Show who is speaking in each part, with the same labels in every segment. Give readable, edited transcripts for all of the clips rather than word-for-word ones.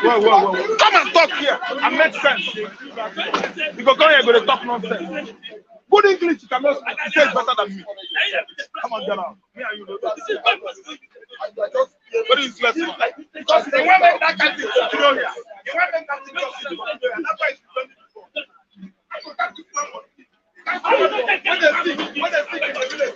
Speaker 1: Whoa. Come and talk here and make sense. You go come here, go to talk nonsense. Good English, you cannot say it better than me. Come on, get out. Me and you know that. What is left? Because you want to make that kind of thing here. You want to make that thing here. That's why when they speak in the village.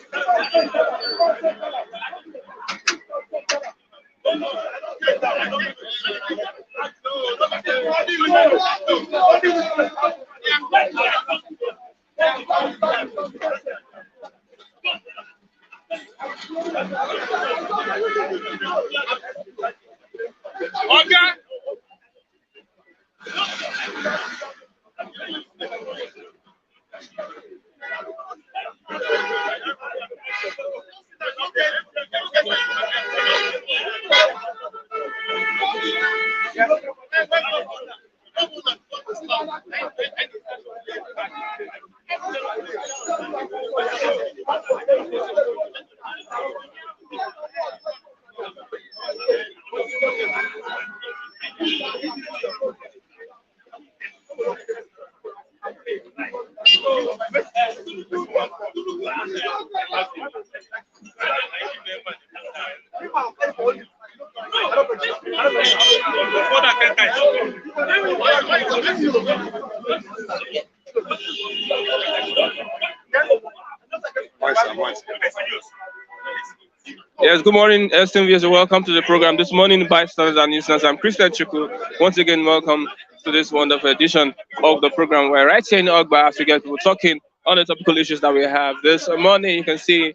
Speaker 2: Yes, good morning, esteemed viewers. Welcome to the program this morning, bystanders and listeners. I'm Christian Chuku. Once again, welcome to this wonderful edition of the program. We're right here in Ogba as we get people talking on the topical issues that we have this morning. You can see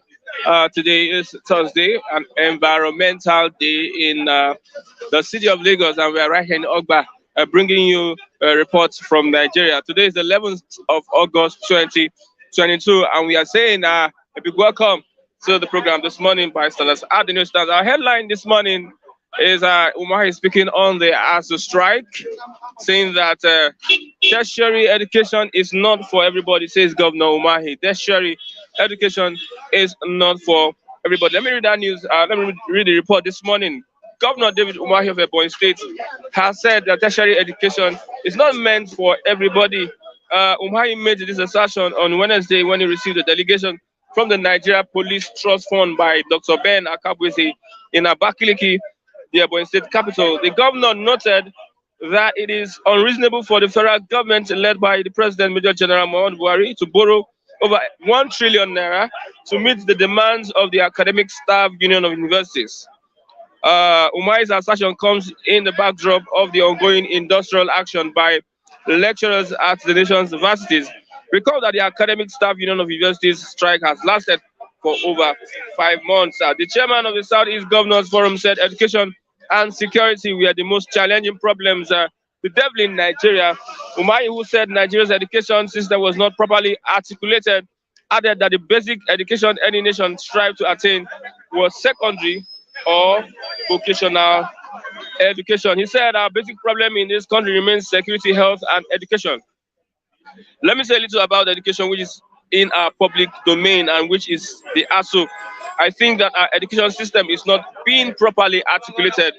Speaker 2: today is Thursday, an environmental day in the city of Lagos, and we are right here in Ogba bringing you reports from Nigeria. Today is the 11th of August 2022, and we are saying a big welcome to the program this morning by Stars at the news stars. Our headline this morning is Umahi speaking on the Asuu strike, saying that tertiary education is not for everybody, says Governor Umahi. Tertiary education is not for everybody. Let me read that news. Let me read the report this morning. Governor David Umahi of Ebonyi State has said that tertiary education is not meant for everybody. Umahi made this assertion on Wednesday when he received a delegation from the Nigeria Police Trust Fund by Dr. Ben Akabwezi in Abakaliki, the Ebonyi State capital. The governor noted that it is unreasonable for the federal government led by the President Major General Muhammadu Buhari to borrow over 1 trillion naira to meet the demands of the Academic Staff Union of Universities. Umai's assertion comes in the backdrop of the ongoing industrial action by lecturers at the nation's varsities. Recall that the Academic Staff Union of Universities strike has lasted for over 5 months. The chairman of the Southeast Governors Forum said education and security were the most challenging problems the devil in Nigeria. Umai, who said Nigeria's education system was not properly articulated, added that the basic education any nation strive to attain was secondary or vocational education. He said our basic problem in this country remains security, health, and education. Let me say a little about education, which is in our public domain and which is the Asuu. I think that our education system is not being properly articulated.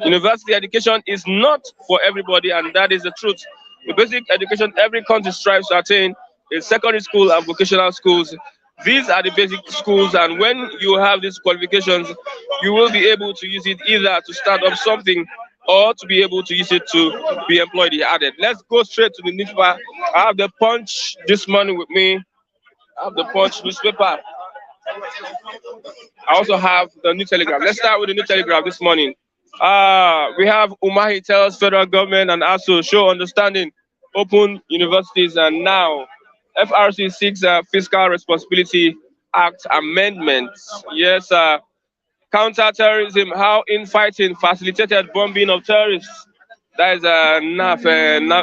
Speaker 2: University education is not for everybody, and that is the truth. The basic education every country strives to attain is secondary school and vocational schools. These are the basic schools, and when you have these qualifications, you will be able to use it either to start up something or to be able to use it to be employed. He added. Let's go straight to the newspaper. I have the Punch this morning with me. I have the Punch newspaper. I also have the New Telegraph. Let's start with the New Telegraph this morning. We have Umahi tells federal government and ASU show understanding, open universities, and now FRC seeks Fiscal Responsibility Act amendments. Yes, counter-terrorism, how infighting facilitated bombing of terrorists. That is the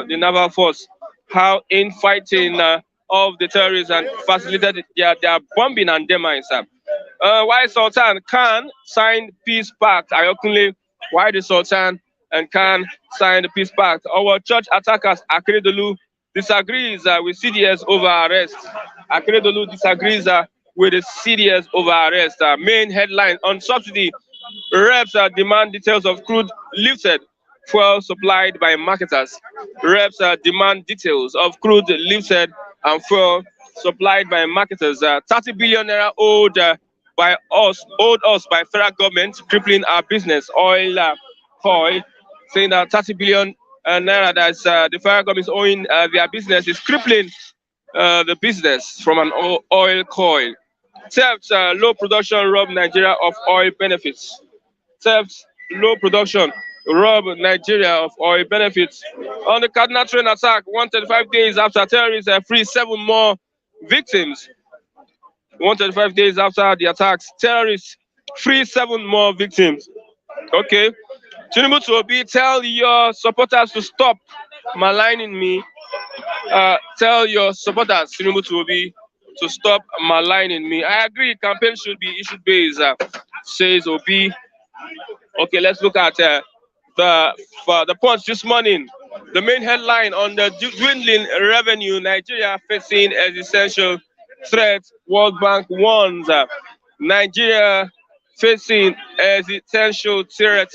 Speaker 2: naval force. How infighting of the terrorists and facilitated their bombing and demise. Why Sultan Khan signed peace pact? Ayokunle, why the Sultan and Khan signed the peace pact? Our church attackers, Akeredolu, disagrees with CDS over arrest. Akeredolu disagrees with the CDS over arrest. Main headline on subsidy, reps demand details of crude lifted, fuel supplied by marketers. Reps demand details of crude lifted and fuel supplied by marketers. 30 billion naira owed us by federal government, crippling our business. Oil, saying that 30 billion naira that's the federal government is owing their business is crippling the business from an oil coil. Theft, low production rob Nigeria of oil benefits. Theft, low production rob Nigeria of oil benefits. On the Cardinal train attack, 135 days after terrorists free 7 more victims. 135 days after the attacks, terrorists free 7 more victims. Okay. Tinubu to Obi, tell your supporters to stop maligning me. Tell your supporters, Tinubu to Obi, to stop maligning me. I agree, campaign should be issue based, says Obi. Okay, let's look at the Punch this morning. The main headline on the dwindling revenue, Nigeria facing existential threat. World Bank warns Nigeria facing existential threat.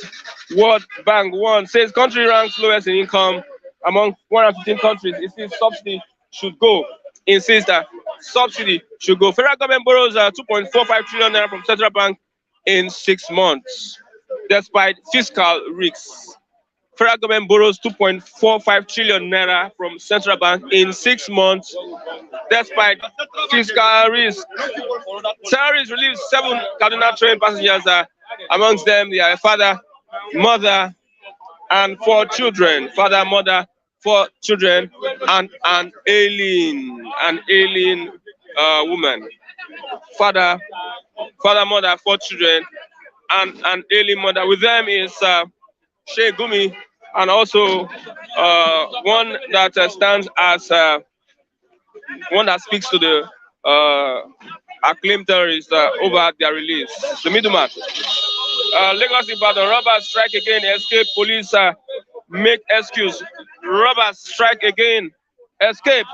Speaker 2: World Bank warns, says country ranks lowest in income among 115 countries. It says subsidy should go. Insists that subsidy should go. Federal government borrows 2.45 trillion naira from central bank in 6 months, despite fiscal risks. Federal government borrows 2.45 trillion naira from central bank in 6 months, despite fiscal risk. Terrorists released 7 Kaduna train passengers, amongst them their father, mother, and 4 children. Father, mother, 4 children, and an alien woman. Father, mother, 4 children, and an alien mother. With them is Sheikh Gumi, and also one that stands as one that speaks to the acclaimed terrorists over their release. The middleman. Lagos Ibadan, robbers strike again, escape, police make excuse. Robbers strike again, escape,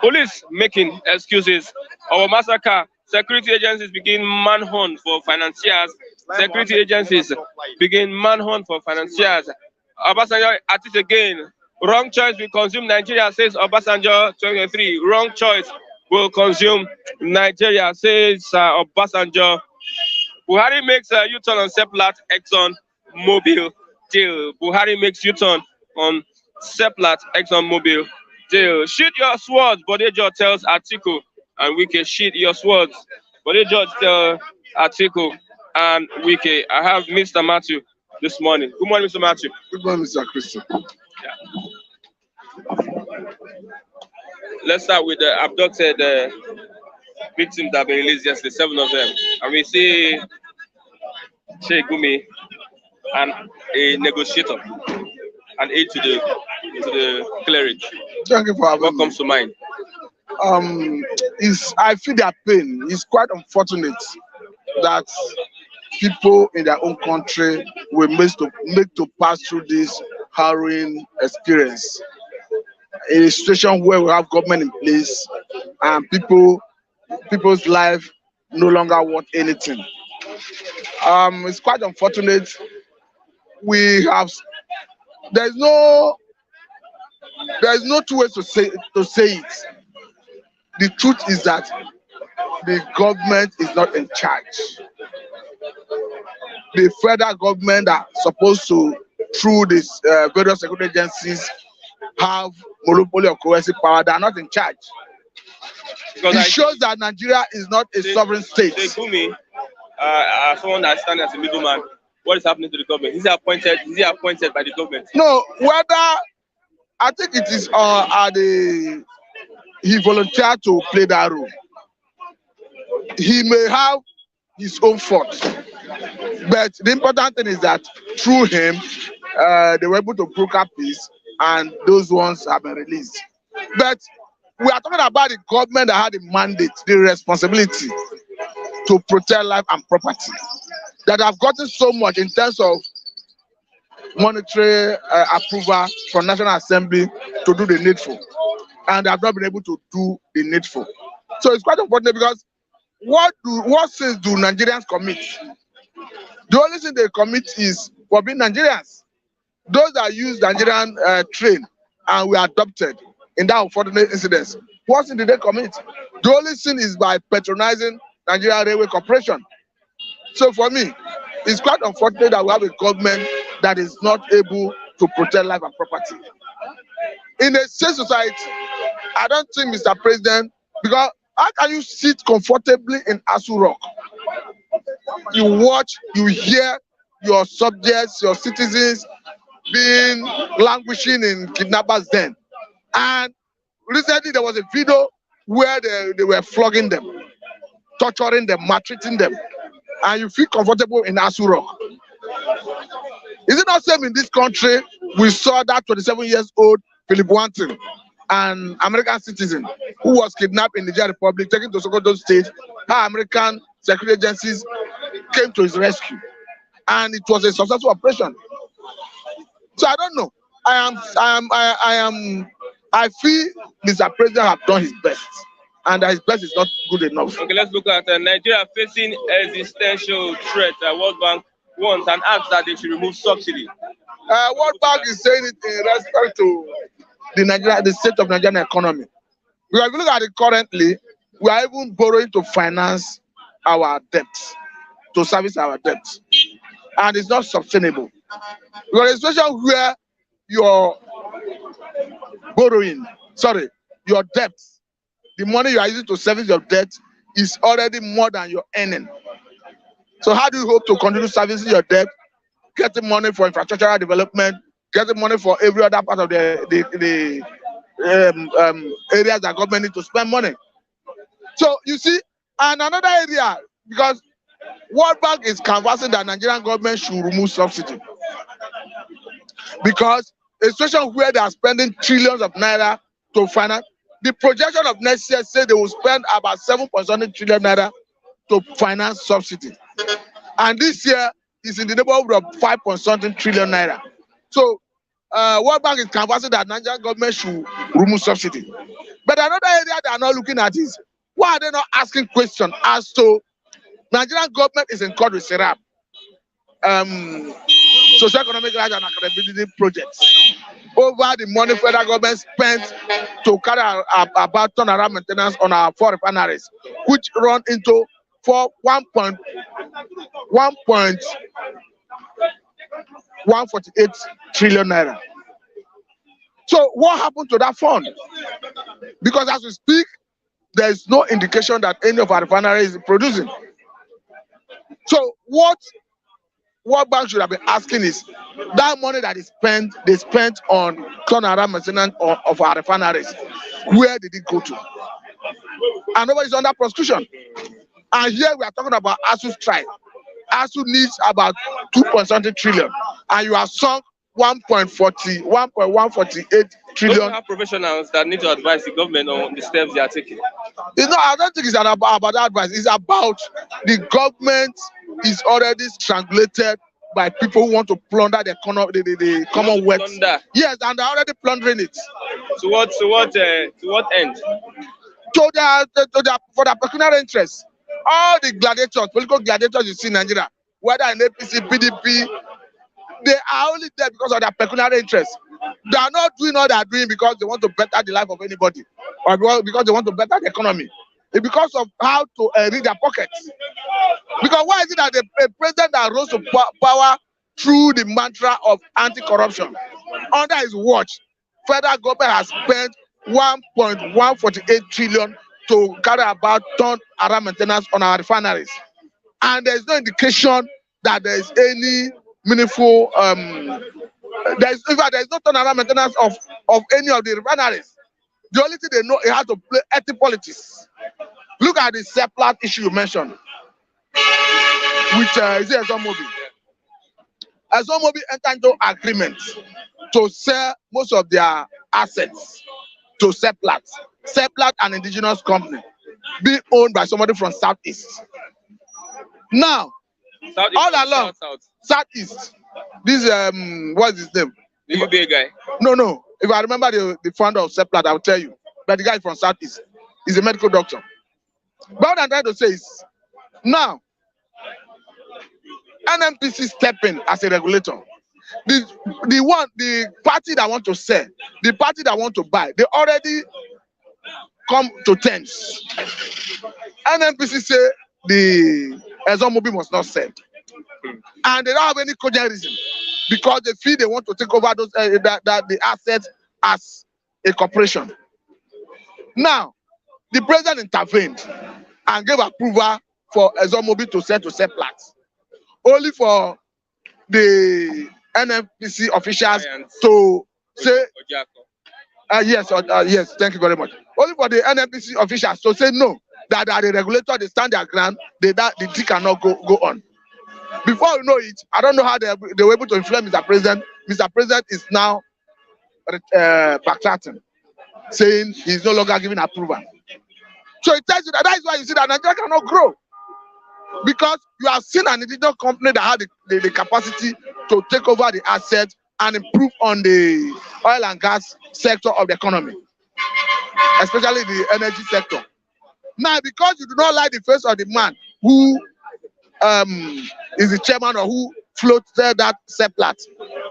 Speaker 2: police making excuses. Our massacre, security agencies begin manhunt for financiers. Security agencies begin manhunt for financiers. Obasanjo at it again. Wrong choice will consume Nigeria, says Obasanjo 2023. Wrong choice will consume Nigeria, says Obasanjo. Buhari makes a U-turn on Seplat Exxon Mobil deal. Buhari makes U-turn on Seplat Exxon Mobil deal. Shoot your swords, Bodejo tells Atiku and Wike. Shoot your swords. Bodejo tells Atiku and Wike. I have Mr. Matthew this morning. Good morning, Mr. Matthew.
Speaker 1: Good morning, Mr. Christian.
Speaker 2: Yeah. Let's start with the abducted victims that have been released yesterday, 7 of them. And we see Sheikh Gumi and a negotiator, an aide to the cleric.
Speaker 1: Thank you for having
Speaker 2: What
Speaker 1: me.
Speaker 2: comes to mind?
Speaker 1: I feel their pain. It's quite unfortunate that people in their own country will make to pass through this harrowing experience. In a situation where we have government in place and people's life no longer worth anything. It's quite unfortunate. There's no two ways to say it. The truth is that the government is not in charge. The federal government are supposed to, through these various security agencies, have monopoly of coercive power. They are not in charge. Because it shows that Nigeria is not a sovereign state.
Speaker 2: Gumi, someone that stands as a middleman, what is happening to the government? Is he appointed by the government?
Speaker 1: No, I think it is he volunteered to play that role. He may have his own fault, but the important thing is that through him, they were able to broker peace, and those ones have been released. But we are talking about the government that had the mandate, the responsibility to protect life and property, that have gotten so much in terms of monetary approval from National Assembly to do the needful, and they have not been able to do the needful. So it's quite important, because what sins do Nigerians commit? The only thing they commit is for being Nigerians. Those that use Nigerian train and were adopted in that unfortunate incidents, what sin did they commit? The only sin is by patronizing Nigerian Railway Corporation. So for me, it's quite unfortunate that we have a government that is not able to protect life and property. In a safe society, I don't think, Mr. President, because how can you sit comfortably in Asuu Rock? You watch, you hear your subjects, your citizens being languishing in kidnappers' den. And recently there was a video where they were flogging them, torturing them, maltreating them. And you feel comfortable in Asuu Rock. Is it not same in this country? We saw that 27-year-old Philip Wanton, an American citizen who was kidnapped in the Niger Republic, taken to Sokoto State. How American security agencies came to his rescue, and it was a successful operation. So I don't know. I feel Mr. President have done his best, and his best is not good enough.
Speaker 2: Okay, let's look at Nigeria facing existential threat. World Bank wants and asks that they should remove subsidy.
Speaker 1: World Bank is saying it in respect to the state of Nigerian economy. Because if you look at it currently, we are even borrowing to finance our debts, to service our debts, and it's not sustainable. Because a situation where your your debt, the money you are using to service your debt is already more than your earning. So how do you hope to continue servicing your debt, getting money for infrastructural development, getting money for every other part of the areas that government need to spend money? So you see, and another area, because World Bank is canvassing that Nigerian government should remove subsidy, because a situation where they are spending trillions of naira to finance, the projection of next year say they will spend about 7.7 trillion naira to finance subsidy, and this year is in the neighborhood of 5.something trillion naira. So World Bank is canvassing that Nigerian government should remove subsidy. But another area they are not looking at is, why are they not asking questions as to Nigerian government is in court with SERAP, socio-economic rights and accountability projects, over the money federal government spent to carry about turnaround maintenance on our four refineries, which run into 1.148 trillion naira. So what happened to that fund? Because as we speak, there is no indication that any of our refineries is producing. So what World Bank should have been asking is, that money that is spent, they spent on turnaround maintenance of our refineries, where did it go to? And nobody is under prosecution. And here we are talking about Asuu strike. Asuu needs about 2.something trillion, and you have sunk 1.148 trillion.
Speaker 2: Those are professionals that need to advise the government on the steps they are taking.
Speaker 1: You know, I don't think it's about advice. It's about the government is already strangulated by people who want to plunder the Commonwealth.
Speaker 2: Plunder.
Speaker 1: Yes, and they're already plundering it.
Speaker 2: To what end?
Speaker 1: For their pecuniary interests. All the gladiators, political gladiators you see in Nigeria, whether in APC, PDP, they are only there because of their pecuniary interests. They are not doing all they are doing because they want to better the life of anybody, or because they want to better the economy. It's because of how to read their pockets. Because why is it that a president that rose to power through the mantra of anti-corruption, under his watch, federal government has spent 1.148 trillion to carry about turnaround maintenance on our refineries, and there is no indication that there is any meaningful there is no turnaround maintenance of any of the refineries. The only thing they know is how to play ethical politics. Look at the Seplat issue you mentioned, which is Everyone-Umahi. Everyone-Umahi entered into agreement to sell most of their assets to Seplat, an indigenous company, being owned by somebody from Southeast. Now,
Speaker 2: Southeast,
Speaker 1: all along, Southeast, this what's his name?
Speaker 2: The UBA guy.
Speaker 1: No. If I remember the founder of Seplat, I'll tell you. But the guy from Southeast is a medical doctor. But what I'm trying to say is, now, NNPC step in as a regulator. The party that want to sell, the party that want to buy, they already come to terms. NNPC say the Everyone-Umahi must not sell, and they don't have any cogent reason, because they feel they want to take over those the assets as a corporation. Now, the president intervened and gave approval for Everyone-Umahi to sell to Seplat, only for the NNPC officials to say yes, thank you very much. Only for the NNPC officials to say no, that the regulator, they stand their ground, the thing cannot go on. Before you know it, I don't know how they were able to influence Mr. President. Mr. President is now backtracking, saying he's no longer giving approval. So it tells you that is why you see that Nigeria cannot grow. Because you have seen an individual company that had the capacity to take over the assets and improve on the oil and gas sector of the economy, especially the energy sector. Now, because you do not like the face of the man who is the chairman or who floats that Seplat,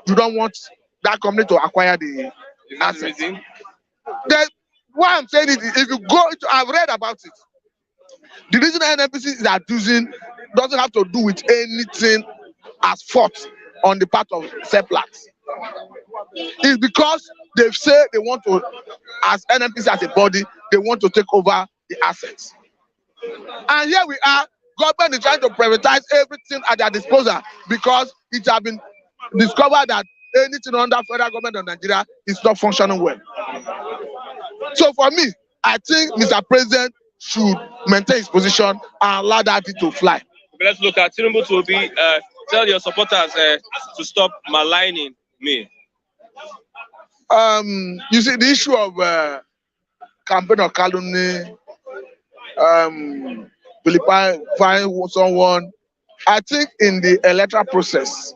Speaker 1: you don't want that company to acquire the assets. What I'm saying is, if you go into, I've read about it. The reason NNPC is abusing doesn't have to do with anything as fault on the part of Seplat. It's because they say they want to, as NNPC as a body, they want to take over the assets. And here we are, government is trying to privatize everything at their disposal because it has been discovered that anything under federal government of Nigeria is not functioning well. So for me, I think Mr. President should maintain his position and allow that thing to fly.
Speaker 2: Let's look at Tinubu to be tell your supporters to stop maligning me.
Speaker 1: You see, the issue of campaign of calumny, vilifying someone, I think in the electoral process,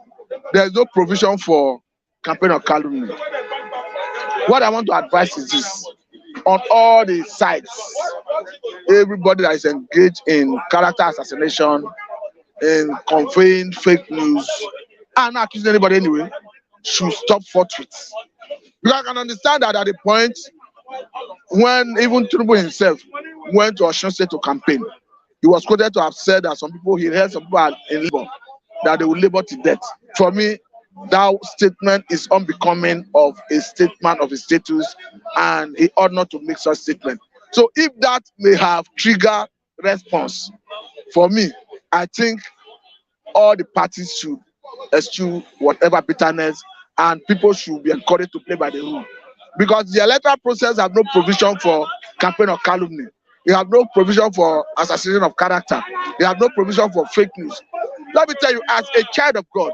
Speaker 1: there's no provision for campaign of calumny. What I want to advise is this: on all the sides, everybody that is engaged in character assassination, in conveying fake news, and not accusing anybody anyway, should stop forthwith. Because I can understand that at the point when even Tinubu himself went to Osun State to campaign, he was quoted to have said that some people, he heard some people are in labor, that they will labor to death. For me, that statement is unbecoming of a statement of his status, and he ought not to make such statement. So if that may have triggered response, for me, I think all the parties should eschew whatever bitterness, and people should be encouraged to play by the rule. Because the electoral process have no provision for campaign of calumny. They have no provision for assassination of character. They have no provision for fake news. Let me tell you, as a child of God,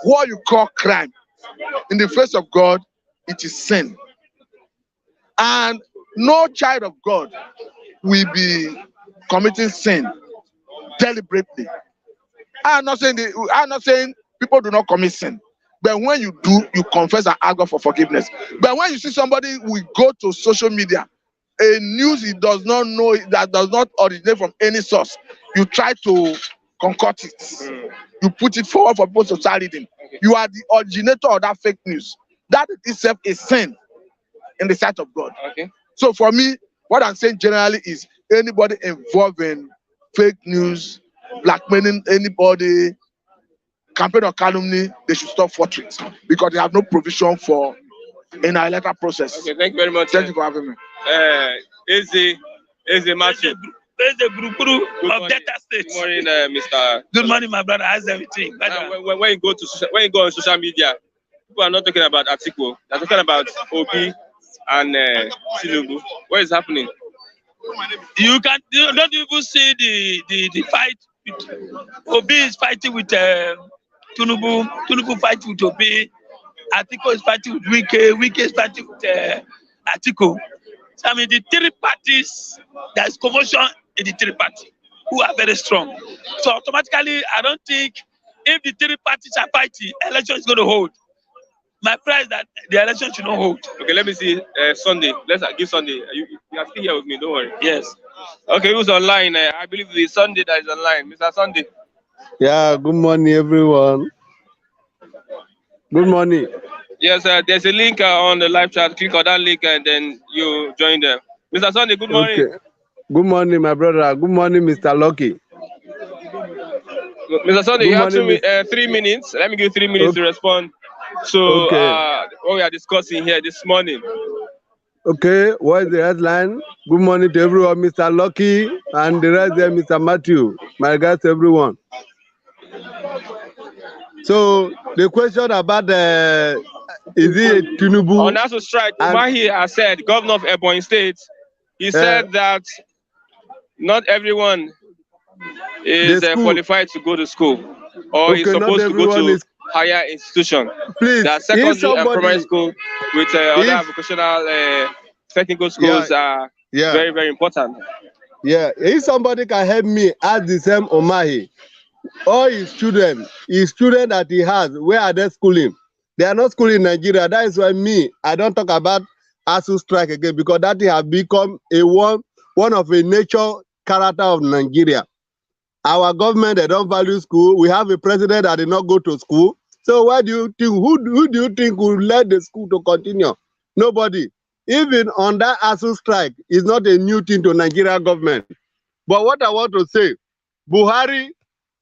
Speaker 1: what you call crime, in the face of God, it is sin. And no child of God will be committing sin deliberately. I'm not saying people do not commit sin. But when you do, you confess and ask God for forgiveness. But when you see somebody will go to social media, a news he does not know, that does not originate from any source, you try to concoct it. You put it forward for people to start reading. You are the originator of that fake news. That itself is sin in the sight of God.
Speaker 2: Okay.
Speaker 1: So for me, what I'm saying generally is anybody involved in fake news, blackmailing anybody, campaign of calumny, they should stop forthwith because they have no provision for in our electoral process.
Speaker 2: Okay, thank you very much.
Speaker 1: Thank you for having me.
Speaker 2: Eze Matthew.
Speaker 3: There's the group of Delta State.
Speaker 2: Good morning, Mr.
Speaker 3: Good morning, my brother. How's everything?
Speaker 2: When you go on social media, people are not talking about Atiku. They're talking about Obi and Tinubu. What is happening?
Speaker 3: You don't even see the fight. Obi is fighting with Tinubu. Tinubu fighting with Obi. Atiku is fighting with Wike. Wike is fighting with Atiku. So, I mean, the three parties, there's commotion in the three parties who are very strong. So automatically, I don't think if the three parties are fighting, election is going to hold. My prayer is that the election should not hold.
Speaker 2: Okay, let me see Sunday. Let's give Sunday. You are still here with me, don't worry.
Speaker 3: Yes.
Speaker 2: Okay, who's online? I believe it's Sunday that is online. Mr. Sunday.
Speaker 4: Yeah, good morning, everyone. Good morning.
Speaker 2: Yes, there's a link on the live chat. Click on that link and then you join them. Mr. Sunday, good morning.
Speaker 4: Okay. Good morning, my brother. Good morning, Mr. Lucky.
Speaker 2: Mr. Sunday, you have
Speaker 4: 3
Speaker 2: minutes. Let me give you 3 minutes to respond to what we are discussing here this morning.
Speaker 4: Okay, what is the headline? Good morning to everyone, Mr. Lucky, and the rest there, Mr. Matthew. My regards to everyone. So, the question about is it Tinubu?
Speaker 2: On Asuu strike, Umahi has said, Governor of Ebonyi State, he said that not everyone is qualified to go to school or is supposed to go to higher institution.
Speaker 4: Please,
Speaker 2: that secondary and primary school with other vocational technical schools are very, very important.
Speaker 4: Yeah, if somebody can help me ask the same Umahi, all his students that he has, where are they schooling? They are not schooling in Nigeria. That is why I don't talk about Asuu strike again, because that has become one of a nature character of Nigeria. Our government, they don't value school. We have a president that did not go to school. So why do you think, who do you think will let the school to continue? Nobody. Even on that Asuu strike is not a new thing to Nigeria government. But what I want to say, Buhari,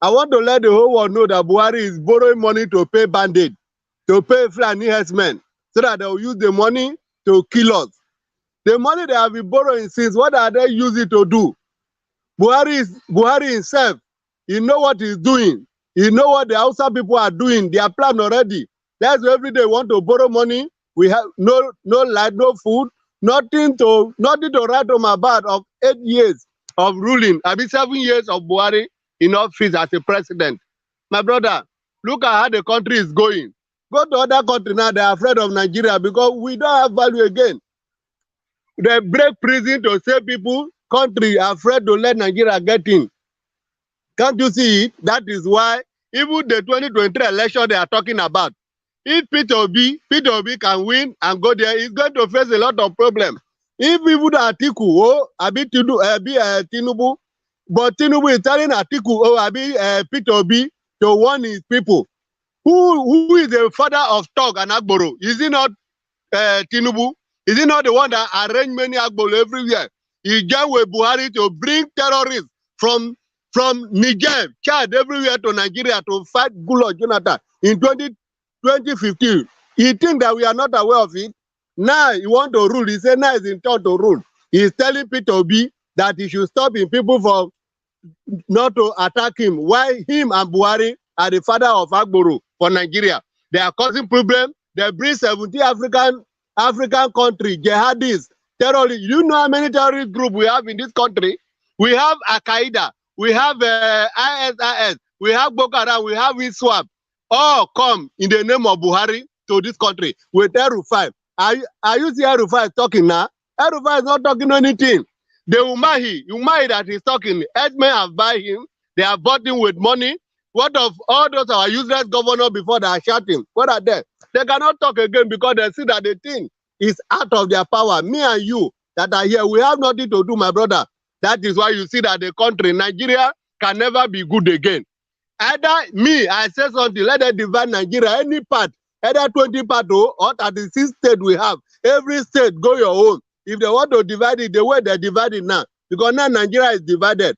Speaker 4: I want to let the whole world know that Buhari is borrowing money to pay Band-Aid, to pay Fulani herdsmen so that they will use the money to kill us. The money they have been borrowing since, what are they using to do? Buhari himself, he know what he's doing. He know what the Hausa people are doing. They are planned already. That's why every day want to borrow money. We have no light, no food, nothing to write home about of 8 years of ruling. I mean 7 years of Buhari in office as a president. My brother, look at how the country is going. Go to other countries now, they are afraid of Nigeria because we don't have value again. They break prison to save people. Country afraid to let Nigeria get in. Can't you see it? That is why even the 2023 election they are talking about, if Peter Obi can win and go there, he's going to face a lot of problems. If even Atiku, Tinubu, but Tinubu is telling Atiku, Peter Obi to warn his people. Who is the father of Tog and Agboro? Is he not Tinubu? Is he not the one that arranged many Agboro everywhere? He joined with Buhari to bring terrorists from Niger, Chad, everywhere to Nigeria to fight Goodluck Jonathan in 2015. He think that we are not aware of it. Now he want to rule. He said now he's in turn to rule. He is telling Peter Obi that he should stop him people from not to attack him. Why him and Buhari are the father of Agboro for Nigeria? They are causing problem. They bring 70 African country, jihadists, terrorists. You know how many terrorist groups we have in this country? We have Al-Qaeda, we have ISIS, we have Boko Haram, we have ISWAP. All come in the name of Buhari to this country with El-Rufai. Are you see El-Rufai talking now? El-Rufai is not talking anything. The Umahi that he's talking, Edmen have buy him. They have bought him with money. What of all those our useless governors before they are shouting? What are they? They cannot talk again because they see that the thing is out of their power. Me and you that are here, we have nothing to do, my brother. That is why you see that the country, Nigeria, can never be good again. Either me, I say something, let them divide Nigeria, any part, either 20 part or 36 states we have. Every state, go your own. If they want to divide it, the way they divide it now, because now Nigeria is divided.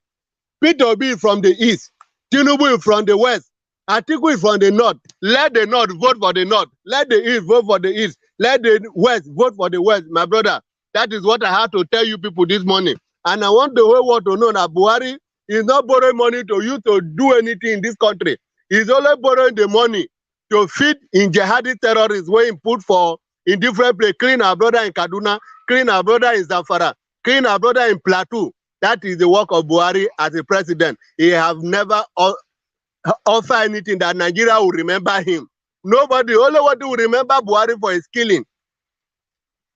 Speaker 4: Peter Obi from the east, Tinubu from the west, Atiku from the north. Let the north vote for the north. Let the east vote for the east. Let the west vote for the west, my brother. That is what I have to tell you people this morning. And I want the whole world to know that Buhari is not borrowing money to you to do anything in this country. He's only borrowing the money to feed in jihadi terrorists where he put for in different places. Clean our brother in Kaduna, clean our brother in Zamfara, clean our brother in Plateau. That is the work of Buhari as a president. He have never offer anything that Nigeria will remember him. Nobody, only what will remember Buhari for his killing.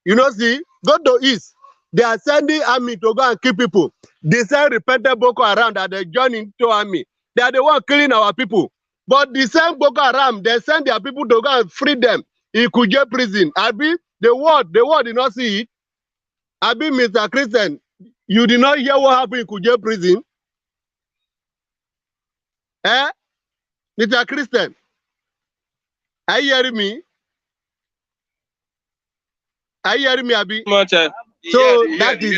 Speaker 4: You know, see, go to East. They are sending army to go and kill people. They send repentant Boko Haram that they join into army. They are the one killing our people. But the same Boko Haram, they send their people to go and free them in Kuje prison. Abi, the world did not see it. Abi, Mr. Christian, you did not hear what happened in Kuje prison? Eh? Mr. Christian, are you hearing me? Are you hearing me, Abi?
Speaker 2: Much,
Speaker 4: So that is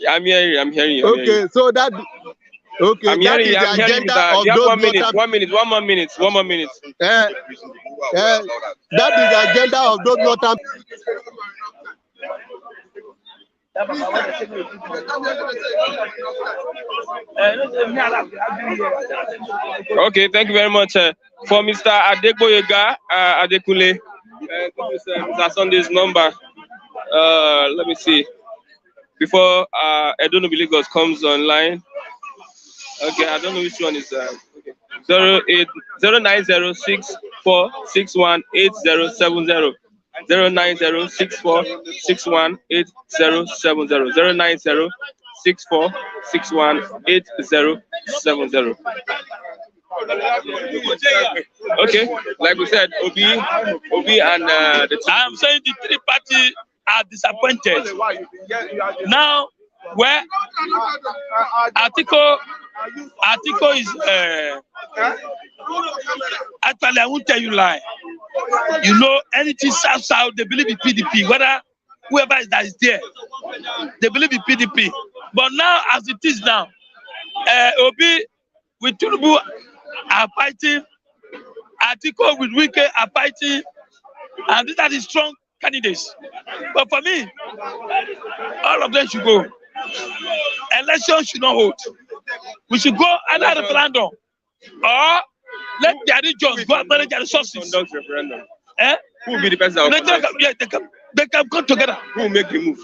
Speaker 2: I'm hearing you.
Speaker 4: Okay, so that okay.
Speaker 2: I'm
Speaker 4: That
Speaker 2: hearing
Speaker 4: is
Speaker 2: you.
Speaker 4: the
Speaker 2: I'm hearing you.
Speaker 4: agenda of
Speaker 2: You have
Speaker 4: those
Speaker 2: 1 minute.
Speaker 4: northern.
Speaker 2: 1 minute.
Speaker 4: That is the agenda of those northern.
Speaker 2: Okay, thank you very much. For Mr. Adegboyega Adekunle, this is Mr. Sunday's number. Let me see. Before Edono Lagos comes online. Okay, I don't know which one is okay. 09064618070. 09064618070. 09064618070. Okay, like we said, Obi and the
Speaker 3: I'm saying the three parties are disappointed. Now, where Article is actually, I won't tell you lie. You know, anything south, they believe in PDP. Whether whoever is that is there, they believe in PDP. But now, as it is now, Obi with Tinubu are fighting Atiku with Wike are fighting, and these are the strong candidates. But for me, all of them should go. Election should not hold. We should go under referendum, or let the regions go and manage their resources.
Speaker 2: Conduct referendum.
Speaker 3: Eh?
Speaker 2: Who will be the person that will conduct?
Speaker 3: Yeah, they can come together.
Speaker 2: Who will make the move?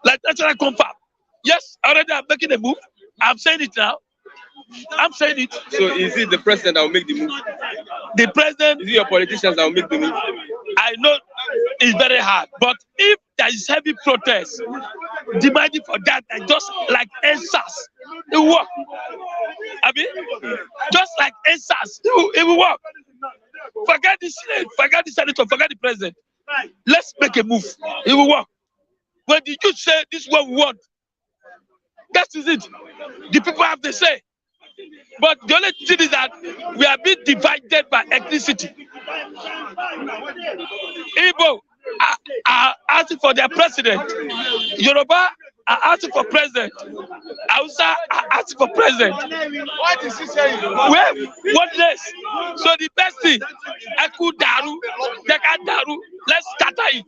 Speaker 3: Like national confab. Yes, already I'm making a move. I'm saying it now. I'm saying it.
Speaker 2: So is it the president that will make the move?
Speaker 3: The president.
Speaker 2: Is it your politicians that will make the move?
Speaker 3: I know it's very hard, but if there is heavy protest demanding for that, and just like NSAS, it will work. I mean, just like NSAS, it will work. Forget the Senate, forget the senator, forget the president. Let's make a move. It will work. When the youth say this is what we want, that is it. The people have to say. But the only thing is that we are being divided by ethnicity. Igbo are asking for their president. Yoruba are asking for president. Hausa are asking for president.
Speaker 1: What is he saying?
Speaker 3: Well, what next? So the best thing, Aku Daru, Deka Daru, let's scatter it.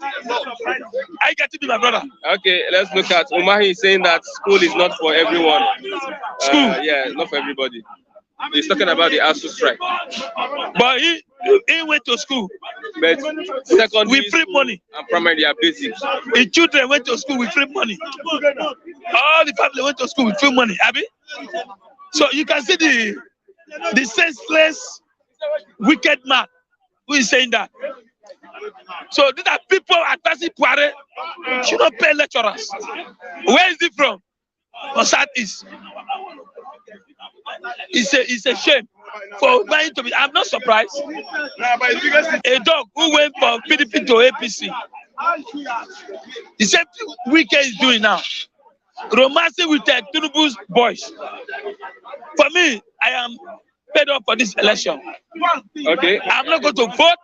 Speaker 3: I get to be my brother.
Speaker 2: Okay, let's look at Umahi saying that school is not for everyone.
Speaker 3: School?
Speaker 2: Yeah, not for everybody. He's talking about the Asuu strike.
Speaker 3: But he went to school.
Speaker 2: But secondary
Speaker 3: with free money.
Speaker 2: And primary are basic.
Speaker 3: The children went to school with free money. All the family went to school with free money, Abby. So you can see the senseless, wicked man who is saying that. So these are people advancing Puare should not pay lecturers. Where is he from? From Southeast. It's a shame for mine to be. I'm not surprised. A dog who went from PDP to APC. The same thing Wike is doing now. Romancing with Tinubu's boys. For me, I am paid up for this election.
Speaker 2: Okay.
Speaker 3: I'm not going to vote.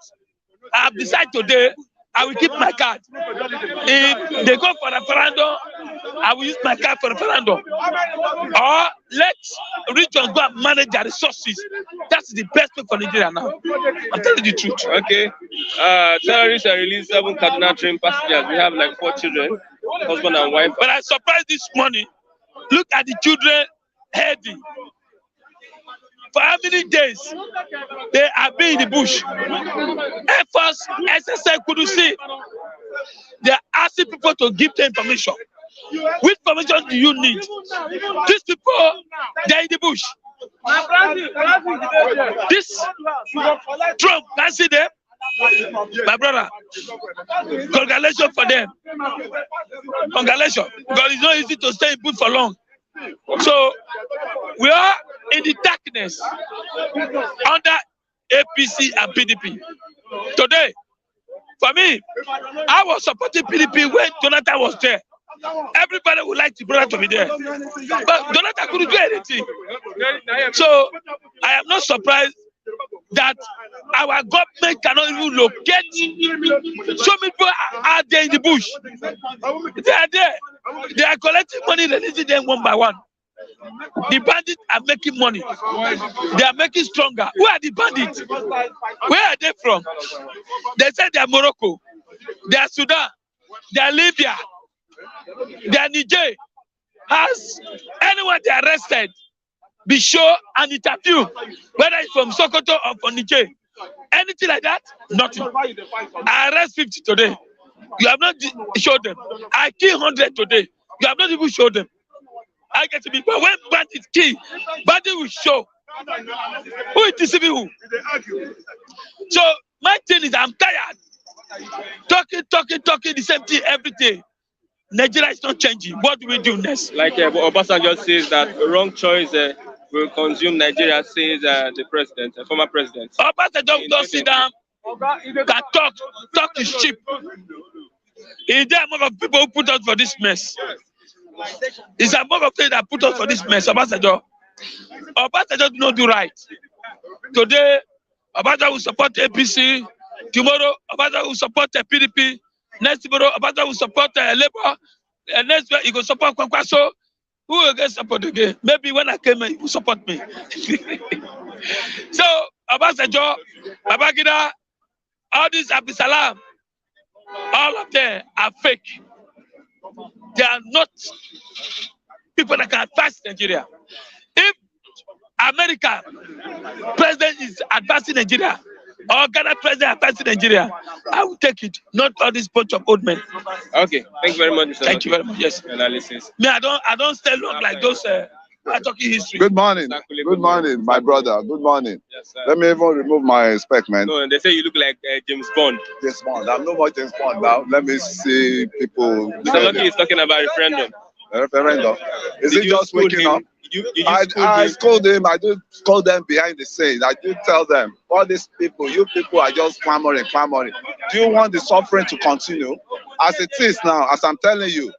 Speaker 3: I have decided today I will keep my card. If they go for referendum, I will use my card for referendum. Or let regions go and manage their resources. That's the best way for Nigeria now. I'm telling you the truth.
Speaker 2: Okay. Terrorists are released 7 Cardinal train passengers. We have like 4 children, husband and wife.
Speaker 3: But I'm surprised this morning. Look at the children heading. For how many days they have been in the bush? Air Force, SSL couldn't see. They are asking people to give them information. Which information do you need? These people, they're in the bush. This Trump, can see them? My brother, congratulations for them. Congratulations. Because it's not easy to stay in bush for long. So we are in the darkness under APC and PDP. Today, for me, I was supporting PDP when Jonathan was there. Everybody would like the brother to be there. But Jonathan couldn't do anything. So I am not surprised that our government cannot even locate. So many people are there in the bush. They are there. They are collecting money, releasing them one by one. The bandits are making money. They are making stronger. Who are the bandits? Where are they from? They said they are Morocco. They are Sudan. They are Libya. They are Niger. Has anyone they arrested be show an interview, whether it's from Sokoto or from Niger? Anything like that? Nothing. I arrest 50 today. You have not showed them. I kill 100 today. You have not even showed them. I get to be, but when bandits kill, bandits will show. Who is deceiving who? So my thing is, I'm tired. Talking the same thing every day. Nigeria is not changing. What do we do next?
Speaker 2: Like Obasanjo says that wrong choice will consume Nigeria, says the president, the former president.
Speaker 3: Obasanjo don't sit down, can talk is cheap. Is there among of people who put us for this mess? It's among of people that put us for this mess. Obasanjo do not do right. Today, Obasanjo will support APC. Tomorrow, Obasanjo will support the PDP. Next tomorrow, Obasanjo will support Labour. And next week, he will support Kwankwaso. Who will get support again? Maybe when I came, he will support me. So Obasanjo, Babangida, all these Abdulsalam, all of them are fake. They are not people that can advance Nigeria. If America president is advancing Nigeria, or Ghana president advancing Nigeria, I will take it. Not all this bunch of old men.
Speaker 2: Okay, thank you very much, Mr.
Speaker 3: Thank you very much. Yes.
Speaker 2: Analysis.
Speaker 3: Me, I don't stay long like those talking history.
Speaker 5: Good morning. Good morning, my brother. Good morning.
Speaker 2: Yes, sir.
Speaker 5: Let me even remove my spec, man.
Speaker 2: No, they say you look like James Bond.
Speaker 5: James Bond. I'm no more James Bond now. Let me see people.
Speaker 2: Mr. Lucky is talking about referendum.
Speaker 5: A referendum. Is
Speaker 2: Did
Speaker 5: it
Speaker 2: you
Speaker 5: just
Speaker 2: scold
Speaker 5: waking
Speaker 2: him?
Speaker 5: up?
Speaker 2: I
Speaker 5: scold him. I do scold them behind the scenes. I do tell them, all these people, you people are just clamoring. Do you want the suffering to continue? As it is now, as I'm telling you,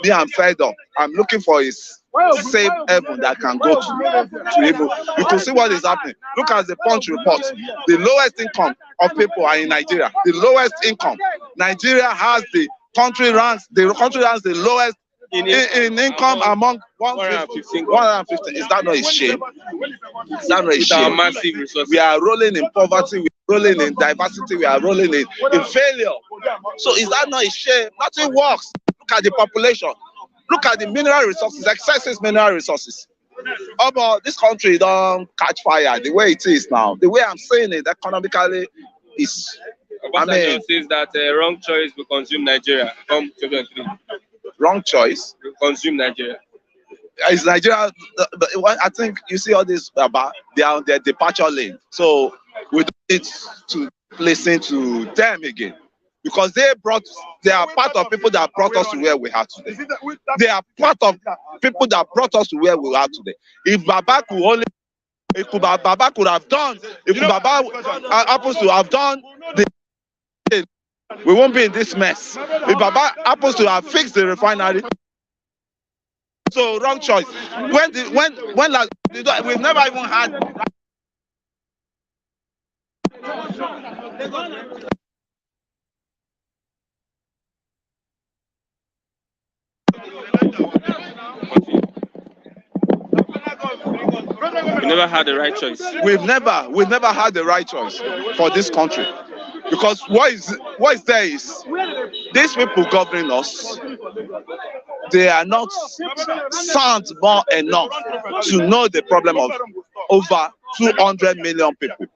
Speaker 5: me, I'm fed up. I'm looking for his safe heaven that can go to evil. You can see what is happening. Look at the Punch report. The lowest income of people are in Nigeria. The lowest income. Nigeria has the country ranks the lowest in income among 150. Is that not a shame? Is that not a shame?
Speaker 2: Massive resources.
Speaker 5: We are rolling in poverty, we are rolling in diversity, we are rolling in failure. So is that not a shame? Nothing works. Look at the population. Look at the mineral resources, excessive mineral resources. But this country don't catch fire the way it is now. The way I'm saying it economically is.
Speaker 2: Obasanjo says that wrong choice will consume Nigeria come 2023.
Speaker 5: Wrong choice.
Speaker 2: Will consume Nigeria.
Speaker 5: Is Nigeria? I think you see all this about they are on their departure lane. So we don't need to listen to them again. Because they are part of people that brought us to where we are today. They are part of people that brought us to where we are today. If Baba could have done, if Baba happens to have done, we won't be in this mess. If Baba happens to have fixed the refinery, so wrong choice. We've never even had.
Speaker 2: We never had the right choice.
Speaker 5: We've never had the right choice for this country, because what is there is these people governing us. They are not sound more enough to know the problem of over 200 million people.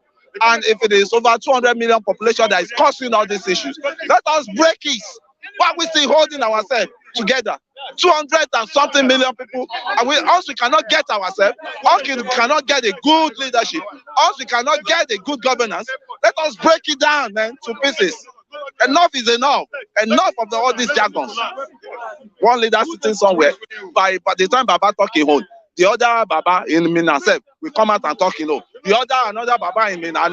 Speaker 5: And if it is over 200 million population that is causing all these issues, let us break it. Why are we still holding ourselves together? 200 and something million people, and we cannot get ourselves, we cannot get a good leadership, we cannot get a good governance. Let us break it down, man, to pieces. Enough is enough. Enough of all these jargons. One leader sitting somewhere, by the time Baba talking home, the other Baba in Mina will come out and talk alone. Another Baba in Mina,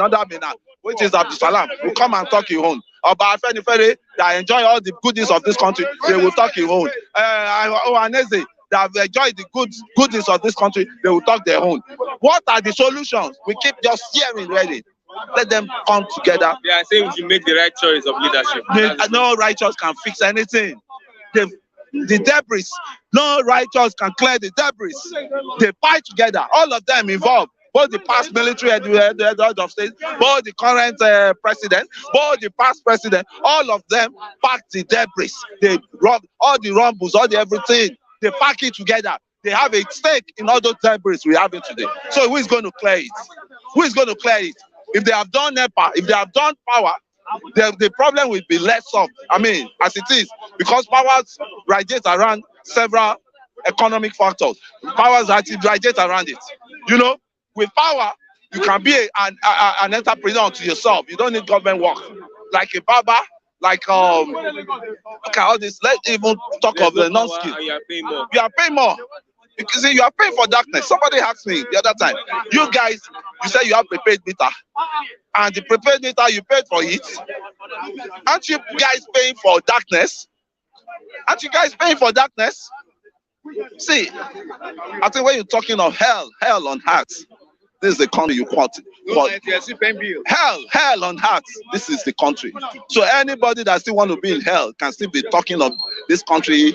Speaker 5: which is Abdulsalam, will come and talk in home. About Afenifere that enjoy all the goodies of this country, they will talk in home. Aneze that have enjoyed the goodies of this country, they will talk their own. What are the solutions? We keep just hearing ready. Let them come together.
Speaker 2: They are saying we should make the right choice of leadership.
Speaker 5: No righteous can fix anything. The debris, no righteous can clear the debris. They fight together. All of them involved. Both the past military head of state, both the current president, both the past president, all of them pack the debris. They rob all the rumbles, all the everything. They pack it together. They have a stake in all those debris we have today. So who is going to clear it? Who is going to clear it? If they have done NEPA, if they have done power, the problem will be less solved. I mean, as it is, because powers radiate around several economic factors. Powers radiate around it. You know, with power, you can be an entrepreneur to yourself. You don't need government work. Like a barber, like okay, all this. Let's even talk of the non-skill.
Speaker 2: You are paying more.
Speaker 5: You are paying more. You see, you are paying for darkness. Somebody asked me the other time, you guys, you say you have prepaid meter, and the prepaid meter you paid for it. Aren't you guys paying for darkness? Aren't you guys paying for darkness? See, I think when you're talking of hell on earth, this is the country you quote. Hell on earth, this is the country. So anybody that still want to be in hell can still be talking of this country.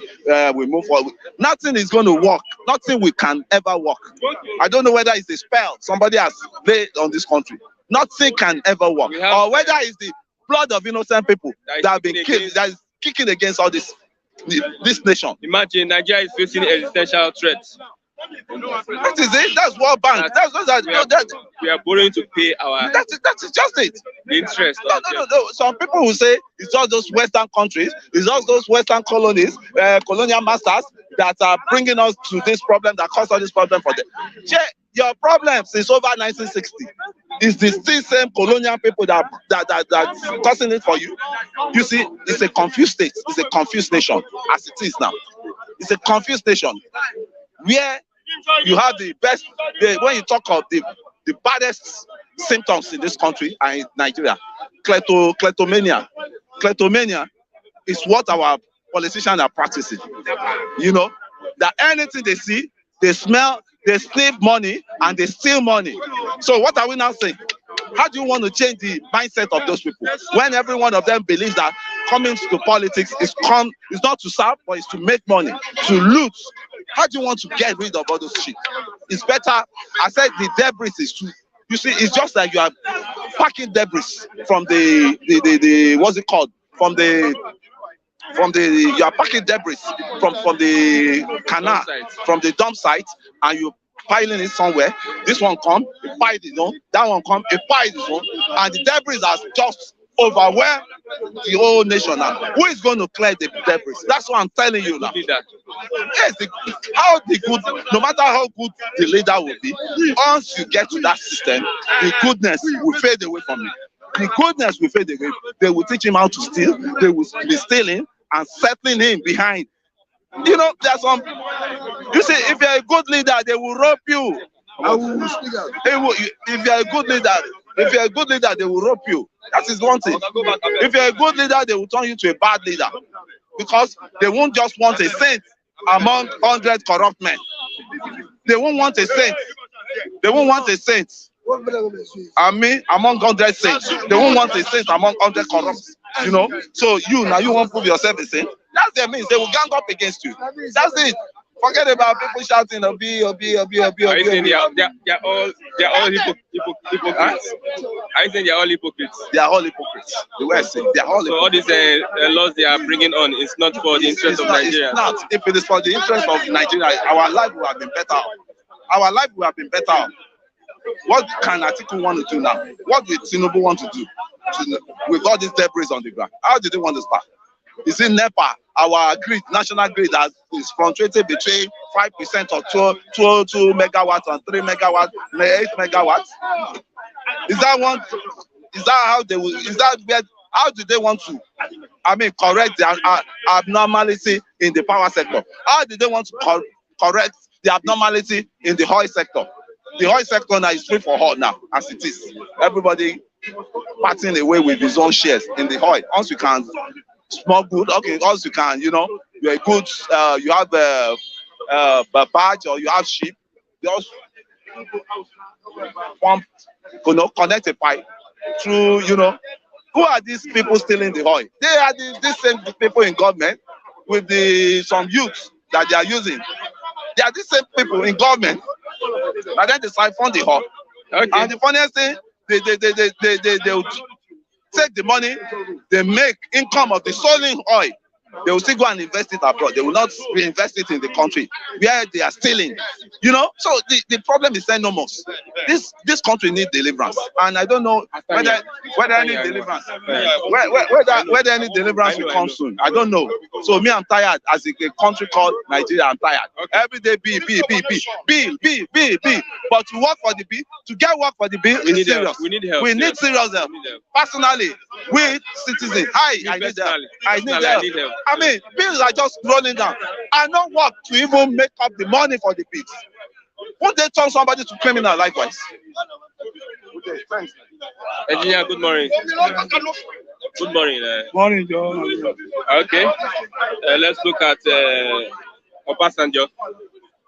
Speaker 5: We move forward. Nothing is going to work. Nothing we can ever work. I don't know whether it's a spell somebody has laid on this country. nothing can ever work. Or whether it's the blood of innocent people that have been killed, that is kicking against all this nation.
Speaker 2: Imagine Nigeria is facing existential threats.
Speaker 5: That is it. That's World Bank.
Speaker 2: We are borrowing to pay our.
Speaker 5: That is just it.
Speaker 2: The interest.
Speaker 5: No. Some people will say it's all those Western countries, it's all those Western colonies, colonial masters that are bringing us to this problem, that caused all this problem for them. Your problem since over 1960 is the still same colonial people that causing it for you. You see, it's a confused state. It's a confused nation as it is now. It's a confused nation where you have the best. When you talk of the baddest symptoms in this country and in Nigeria, kleptomania. Kleptomania is what our politicians are practicing. You know, that anything they see, they smell, they sniff money, and they steal money. So what are we now saying? How do you want to change the mindset of those people when every one of them believes that coming to politics is not to serve, but it's to make money, to loot? How do you want to get rid of all those shit? It's better. I said the debris is too. You see, it's just like you are packing debris from the what's it called? You are packing debris from the canal, from the dump site, and you piling it somewhere. This one come, it pile his own. That one come, it pile his own, and the debris has just overwhelmed the whole nation now. Who is going to clear the debris? That's what I'm telling you now. Yes, no matter how good the leader will be, once you get to that system, the goodness will fade away from you. The goodness will fade away. They will teach him how to steal. They will be stealing and settling him behind. You know, there's some. You see, if you're a good leader, they will rope you. If you're a good leader, they will rope you. That is one thing. If you're a good leader, they will turn you to a bad leader, because they won't just want a saint among 100 corrupt men. They won't want a saint. They won't want a saint. I mean, among 100 saints, they won't want a saint among 100 corrupt. You know, so you won't prove yourself a saint. That's their means. They will gang up against you. That's it. Forget about people shouting Obi.
Speaker 2: Are you saying they're all hypocrites? Are you saying they're all hypocrites?
Speaker 5: They are all hypocrites. The way I say, they are all hypocrites.
Speaker 2: So all these laws they are bringing on is not for the interest of Nigeria.
Speaker 5: It's not. If it is for the interest of Nigeria, our life would have been better. Our life would have been better. What can Atiku want to do now? What did Tinubu want to do with all these debris on the ground? How did they want to start? Is it NEPA, our grid, national grid, that is fluctuating between 5% or 2 megawatts and 3 megawatts, 8 megawatts? Is that one? Is that how they will? Is that where? How do they want to? I mean, correct the abnormality in the power sector? How do they want to correct the abnormality in the oil sector? The oil sector now is free for all now, as it is. Everybody parting away with his own shares in the oil. Once you can small good, okay, once you can, you're a good, you have a badge or you have sheep, just pump, connect a pipe through, who are these people stealing the oil? They are these same people in government with some youths that they are using. They are the same people in government, and then they siphon the oil. Okay. And the funniest thing, they will take the money, they make income of the stolen oil. They will still go and invest it abroad. They will not reinvest it in the country where they are stealing. So the problem is enormous. This country needs deliverance, and I don't know whether any deliverance, whether any deliverance will come soon. I don't know. So me, I'm tired. As a country called Nigeria, I'm tired. Every day, bill. But to work for the bill, to get work for the bill is serious.
Speaker 2: We need help.
Speaker 5: We need serious help. Personally, we citizens, I need help. I need help. I mean, bills are just rolling down. I don't work to even make up the money for the bills. Won't they turn somebody to criminal likewise? Okay, thanks.
Speaker 2: Engineer, good morning. Good morning.
Speaker 3: Morning, John.
Speaker 2: Okay. Let's look at Obasanjo.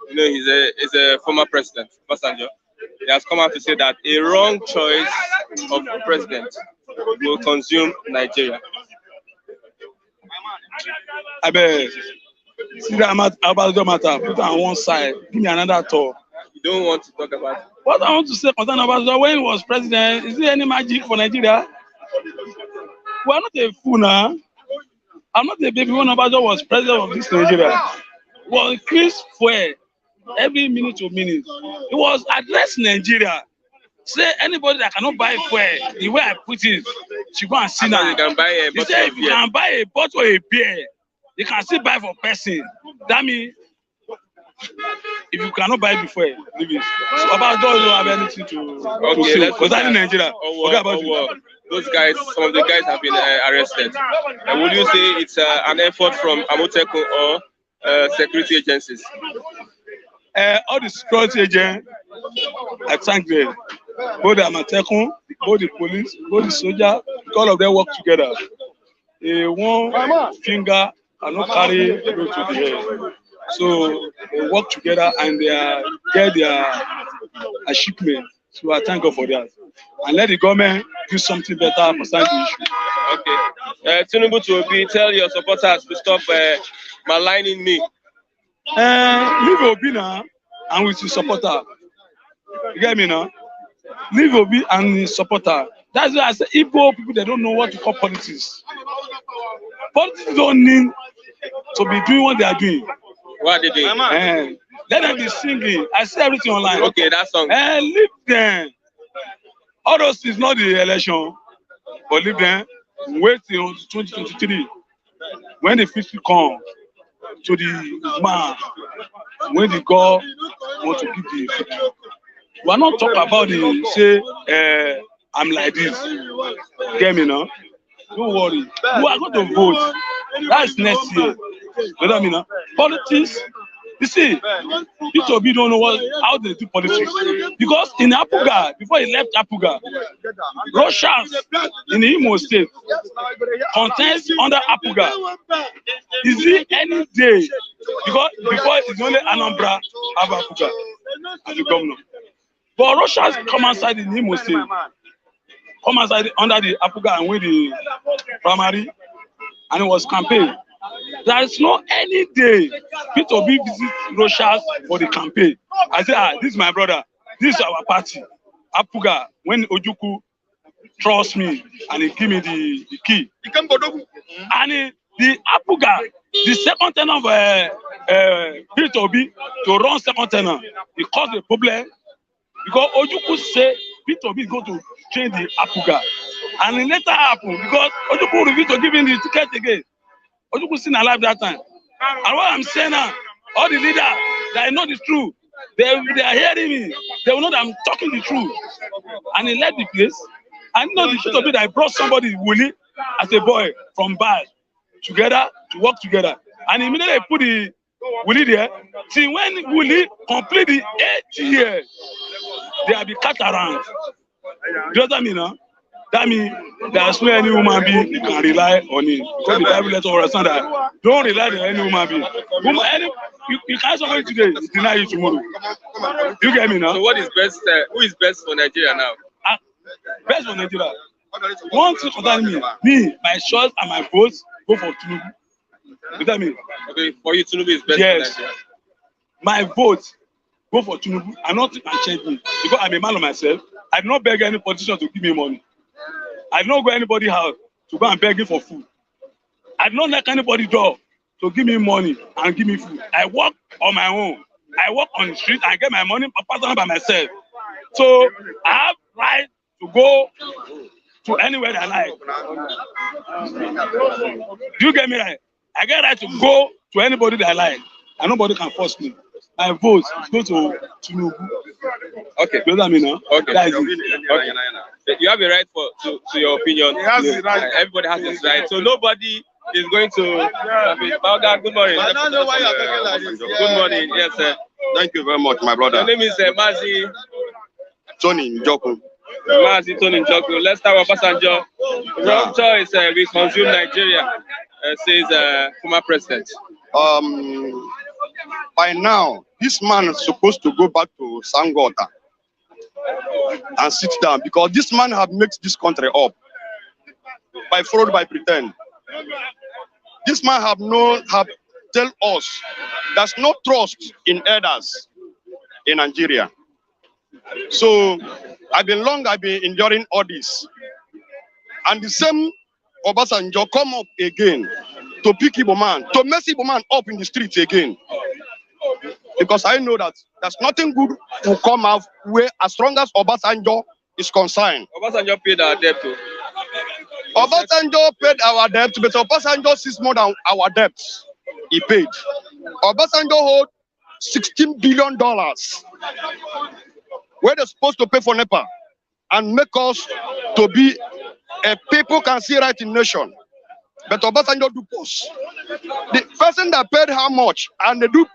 Speaker 2: He's a former president, Obasanjo. He has come out to say that a wrong choice of president will consume Nigeria.
Speaker 3: I bet. See that about the matter. Put it on one side. Give me another talk.
Speaker 2: You don't want to talk about it.
Speaker 3: What I want to say concerning Obasanjo when he was president, is there any magic for Nigeria? We are not a fool now. I'm not a baby when Obasanjo was president of this Nigeria. We increase fuel every minute to minute. It was address Nigeria. Say anybody that cannot buy fuel, the way I put it, should go and see now.
Speaker 2: You can buy a
Speaker 3: He said if you can buy a bottle of a beer, you can still buy for person. That means if you cannot buy before, leave it. So Obasanjo don't have anything to say concerning Nigeria. Okay, about it.
Speaker 2: Those guys, some of the guys have been arrested. Would you say it's an effort from Amotekun or security agencies?
Speaker 3: All the security agents, I thank them. Both the Amotekun, both the police, both the soldier, all of them work together. One finger cannot carry the to the head. So they work together and they get their achievement. So I thank God for that. And let the government do something better concerning the issue.
Speaker 2: Okay. Tinubu to Obi, tell your supporters to stop maligning me.
Speaker 3: Leave Obi now and with his supporter. You get me now? Leave Obi and his supporter. That's why I say Igbo people, they don't know what to call politics. Politics don't need to be doing what they are doing.
Speaker 2: What are they doing?
Speaker 3: Let them be singing. I see everything online.
Speaker 2: Okay, that song.
Speaker 3: Leave them. All those is not the election, but leave them. Wait till 2023 when the fiscal come to the man, when the God want to give the victory. We are not talking about the say I'm like this. Get me now? Don't worry. We are going to vote. That's next year. You know what I mean? Politics. You see, P2B don't know how they do politics. Because in Apuga, before he left Apuga, Russians in the Imo State contest under Apuga. Is it any day? Because before it's only Anambra have Apuga as the governor. But Russians come outside in Imo State, come outside under the Apuga and win the primary, and it was campaign. There is no any day P2B visit Russia for the campaign. I say, this is my brother. This is our party. Apuga, when Ojuku trusts me and he give me the key. And the Apuga, the second tenant of P2B to run second tenant, it caused a problem because Ojuku say P2B is going to change the Apuga. And it later happened because Ojuku refused to give him the ticket again. Ojuku still alive that time. And what I'm saying now, all the leaders that know the truth, they are hearing me. They will know that I'm talking the truth. And he left the place. I know the truth of it. I brought somebody, Willie, as a boy from Bad, together to work together. And immediately I put the Willie there. See, when Willie complete the 8 years, they have been cut around. Do you know what I mean? Huh? That means there's no any human being you can rely on it. Because the Bible lets us understand that don't rely on any human being. You can't somebody today, deny you tomorrow. You get me now?
Speaker 2: So what is best? Who is best for Nigeria now?
Speaker 3: Best for Nigeria. One thing concerning me, my choice and my votes go for Tinubu. You tell me?
Speaker 2: Okay, for you, Tinubu is best for Nigeria.
Speaker 3: My vote go for Tinubu and nothing can change me. Because I'm a man of myself. I do not beg any politician to give me money. I do not go anybody's house to go and beg him for food. I do not knock anybody's door to give me money and give me food. I work on my own. I work on the street and get my money personally by myself. So I have right to go to anywhere I like. Do you get me right? I get right to go to anybody that I like. And nobody can force me. My vote go to Tinubu.
Speaker 2: Okay.
Speaker 3: You know what I mean?
Speaker 2: Okay.
Speaker 3: That is it.
Speaker 2: Okay. You have a right to your opinion. Everybody has his right. So nobody is going to. Good morning.
Speaker 6: I don't know why you're talking like this.
Speaker 2: Good morning. Yes, sir.
Speaker 6: Thank you very much, my brother.
Speaker 2: Your name is Mazi
Speaker 6: Tony Njoku.
Speaker 2: Mazi Tony Njoku. Let's start with Obasanjo. Wrong choice. We consume Nigeria, says former president.
Speaker 6: By now, this man is supposed to go back to Sangota and sit down because this man have mixed this country up by fraud, by pretend. This man have tell us there's no trust in elders in Nigeria. So I've been enduring all this. And the same Obasanjo come up again to pick Igbo man, to mess Igbo man up in the streets again. Because I know that there's nothing good will come out where as long as Obasanjo is concerned.
Speaker 2: Obasanjo paid our debt too.
Speaker 6: Obasanjo paid our debt, but Obasanjo sees more than our debts. He paid. Obasanjo hold $16 billion. Where they're supposed to pay for NEPA and make us to be a people can see right in nation. But Obasanjo do post. The person that paid how much and they do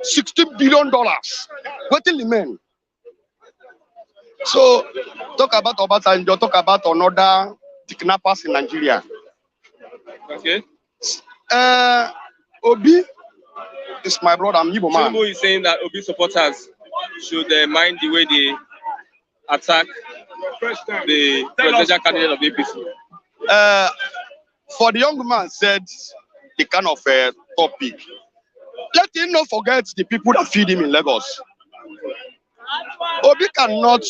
Speaker 6: $16 billion. What will remain? So talk about Obasanjo, talk about another kidnappers in Nigeria.
Speaker 2: Okay.
Speaker 6: Obi is my brother, I'm Igbo man.
Speaker 2: Tinubu is saying that Obi supporters should mind the way they attack the presidential candidate of APC.
Speaker 6: For the young man said the kind of topic. Let him not forget the people that feed him in Lagos. Obi cannot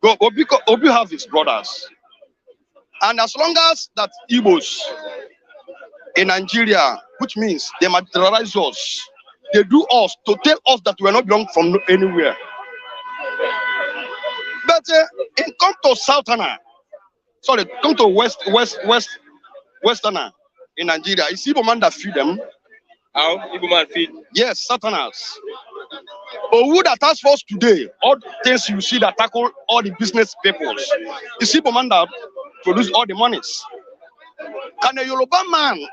Speaker 6: go. Obi have his brothers, and as long as that Igbos in Nigeria, which means they materialize us, they do us to tell us that we are not belong from anywhere. But in come to Southerner, sorry, come to Westerner in Nigeria, it's Igbo man that feed them.
Speaker 2: How? Igbo man feed?
Speaker 6: Yes, Southerners. Who that task force today, all things you see that tackle all the business peoples, it's Igbo man that produce all the monies. Can a Yoruba man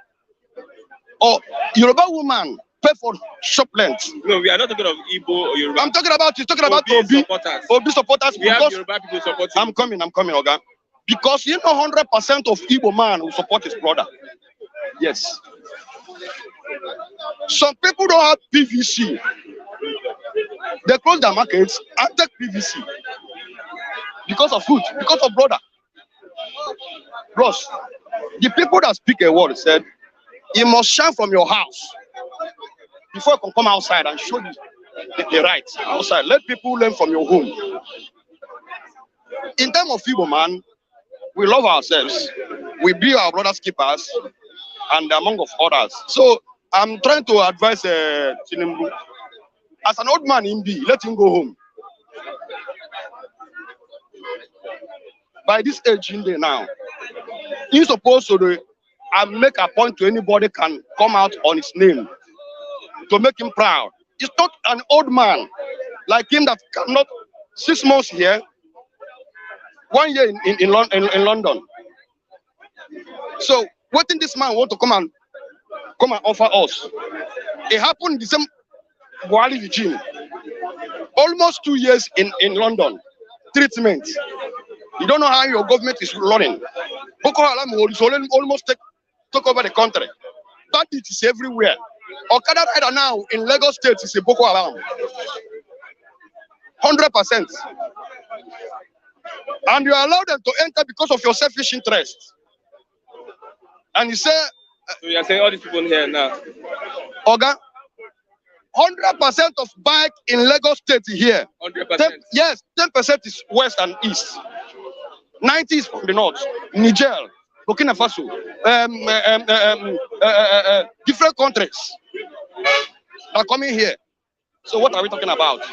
Speaker 6: or Yoruba woman pay for shop rent?
Speaker 2: No, we are not talking of Igbo or Yoruba.
Speaker 6: I'm talking about Obi supporters. Obi supporters.
Speaker 2: We have Yoruba people supporting.
Speaker 6: I'm coming, Oga. Because you know 100% of Igbo man will support his brother. Yes. Some people don't have PVC. They close their markets and take PVC. Because of food, because of brother. Bros, the people that speak a word said, you must shine from your house before you can come outside and show the right outside. Let people learn from your home. In terms of Igbo man, we love ourselves. We be our brothers keepers and among of others. So I'm trying to advise Tinubu. As an old man in B, let him go home. By this age in there now, he's supposed to make a point to anybody can come out on his name to make him proud. He's not an old man like him that cannot 6 months here, 1 year in London. So what did this man want to come and offer us? It happened in the same Buhari regime. Almost 2 years in London. Treatment. You don't know how your government is running. Boko Haram will almost took over the country. That it is everywhere. Okada rider now in Lagos State is a Boko Haram. 100%. And you allow them to enter because of your selfish interest. And you say...
Speaker 2: So you are saying all these people here now?
Speaker 6: Oga, 100% of bike in Lagos State here.
Speaker 2: 100%?
Speaker 6: Yes, 10% is west and east. 90 is from the north. Niger, Burkina Faso, different countries are coming here. So what are we talking about?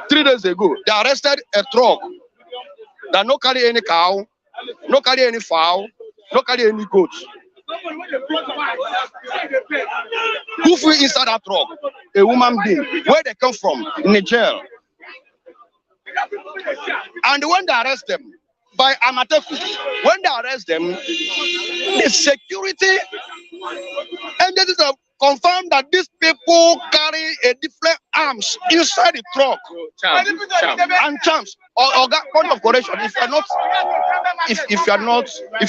Speaker 6: 3 days ago, they arrested a truck that no carry any cow, no carry any fowl, no carry any goat. Who flew inside that truck? A woman being. Where they come from? Niger. And when they arrest them, by Amateku, when they arrest them, the security agencies have confirmed that these people carry a different arms inside the truck. And charms. Or point of correction. If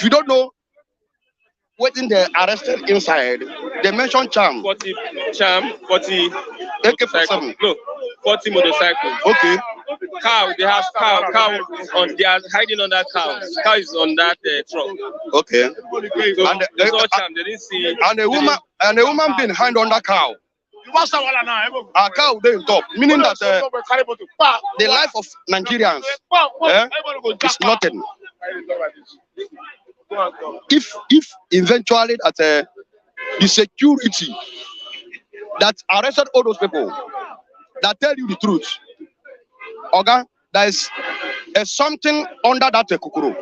Speaker 6: you don't know what in the arrested inside, they mention charm. 40
Speaker 2: AK-47. No, 40 motorcycles.
Speaker 6: Okay.
Speaker 2: Cow, they have cow on. They are hiding on that cow. Cow is on that truck.
Speaker 6: Okay.
Speaker 2: So, and they didn't see.
Speaker 6: And a woman being hiding on that cow. Aka Ude in top, meaning that the life of Nigerians is nothing. If eventually that the security that arrested all those people that tell you the truth, okay, there is something under that kukuru,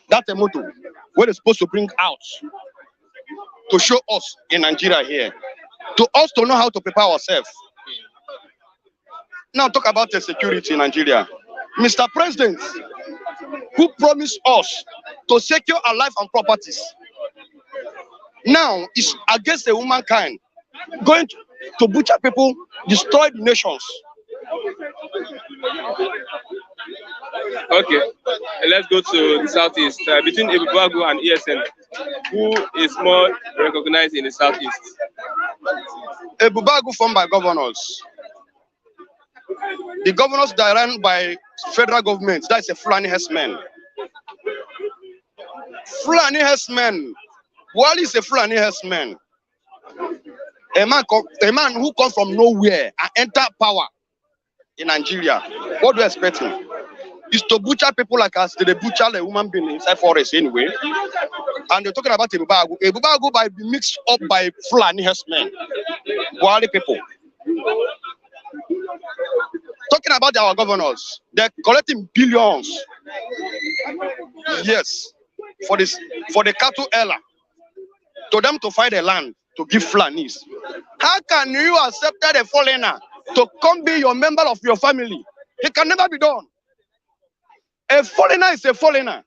Speaker 6: that motto, where they're supposed to bring out to show us in Nigeria here, to us to know how to prepare ourselves. Now talk about the security in Nigeria. Mr. President, who promised us to secure our life and properties, now is against the womankind, going to butcher people, destroy the nations.
Speaker 2: Okay, let's go to the southeast. Between Ebubagu and ESN, who is more recognized in the southeast?
Speaker 6: Ebubagu formed by governors. The governors that are run by federal government, that's a Fulani herdsman. Fulani herdsman. While he's a Fulani herdsman, a man who comes from nowhere and enter power in Nigeria, what do you expect him? Is to butcher people like us, they butcher the human being inside forest anyway. And they're talking about Ebubagu. Ebubagu by be mixed up by Fulani herdsmen, Wali people. Talking about our governors, they're collecting billions. Yes, for the cattle ella, to them to find a land to give Fulanis. How can you accept a foreigner to come be your member of your family? It can never be done. A foreigner is a foreigner.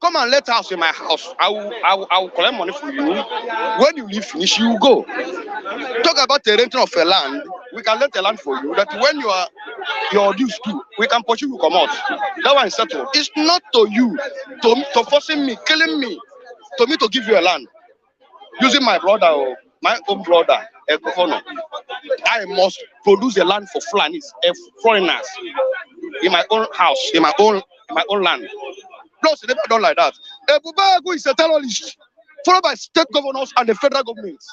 Speaker 6: Come and let us in my house. I will collect money for you. When you leave finish, you go. Talk about the renting of a land. We can rent a land for you. That when you're due to, we can pursue you come out. That one is settled. It's not to you to forcing me, killing me, to me to give you a land. Using my brother or my own brother, a governor, I must produce a land for Fulanis, foreigners, in my own house, in my own land. No, it's never done like that. Ebubagu is a terrorist, followed by state governors and the federal government.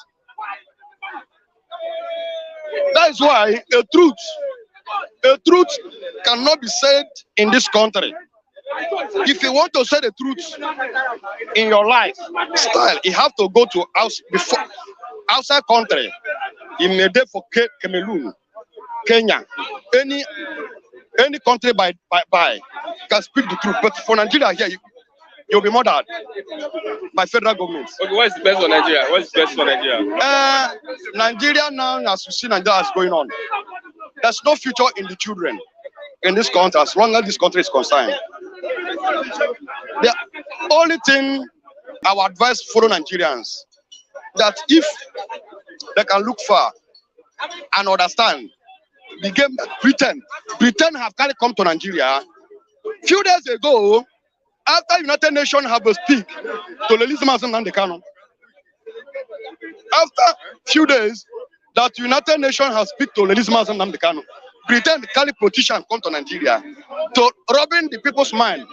Speaker 6: That is why a truth cannot be said in this country. If you want to say the truth in your life style, you have to go to outside country. In a day for Cameroon, Kenya, any country by can speak the truth. But for Nigeria here, you'll be murdered by federal government.
Speaker 2: Okay, what is the best for Nigeria? What is best for Nigeria?
Speaker 6: Nigeria now, as you see Nigeria is going on, there's no future in the children in this country as long as this country is concerned. The only thing I would advise fellow Nigerians, that if they can look far and understand the game that Britain have kind of come to Nigeria. Few days ago, after United Nations have a speak to release Mazen and the canon. After few days that United Nations has speak to release Mazen and the canon, Britain carry politicians come to Nigeria to robbing the people's mind.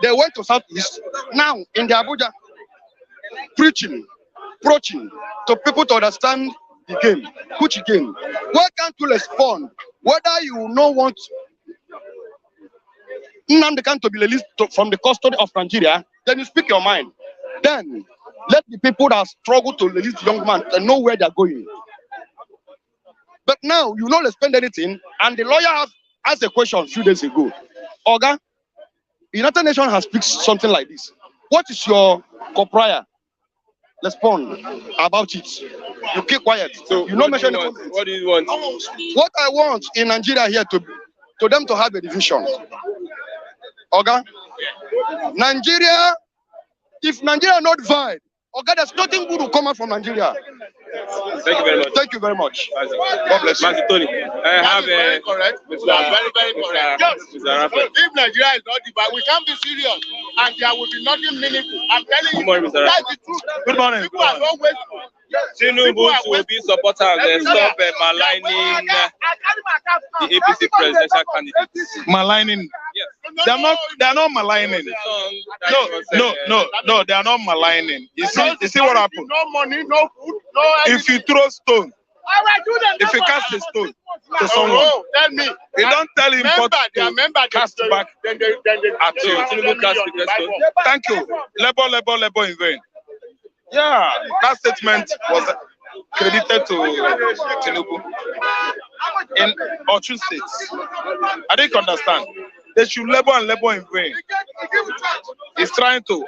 Speaker 6: They went to Southeast, now in the Abuja, preaching to people to understand the game, which game. Why can't you respond? Whether you no want Nnamdi Kanu to be released from the custody of Nigeria, then you speak your mind. Then let the people that struggle to release the young man know where they're going. But now you don't respond anything, and the lawyer asked a question a few days ago. Oga, United Nations has picked something like this. What is your co-prior? Respond about it. You keep quiet.
Speaker 2: So
Speaker 6: you don't mention it.
Speaker 2: What do you want?
Speaker 6: What I want in Nigeria here to them to have a division. Okay? Nigeria, if Nigeria not divide, okay, there's nothing good to come out from Nigeria.
Speaker 2: Thank you very much.
Speaker 6: Thank you very much. God bless you.
Speaker 2: Tony, I have
Speaker 7: very correct.
Speaker 2: Mr.
Speaker 7: Very correct.
Speaker 2: If
Speaker 7: Nigeria is not divided, we can't be serious, and there will be nothing meaningful. I'm telling you,
Speaker 2: good morning, Mr.
Speaker 7: that's the truth.
Speaker 6: Good morning.
Speaker 7: People are always.
Speaker 2: Tinubu will be supporters and stop maligning the APC presidential candidates.
Speaker 8: Maligning.
Speaker 2: Yes.
Speaker 8: They are not maligning. No, they are not maligning. You see what happened?
Speaker 7: No money, no food, no anything.
Speaker 8: If you throw stone
Speaker 5: If you cast a stone to someone,
Speaker 7: tell me.
Speaker 5: you don't tell him to cast back
Speaker 7: then
Speaker 5: at you. Thank you. Labor in vain. Yeah, that statement was credited to Tinubu in Osun State. I didn't understand. They should labor in vain. He's trying to.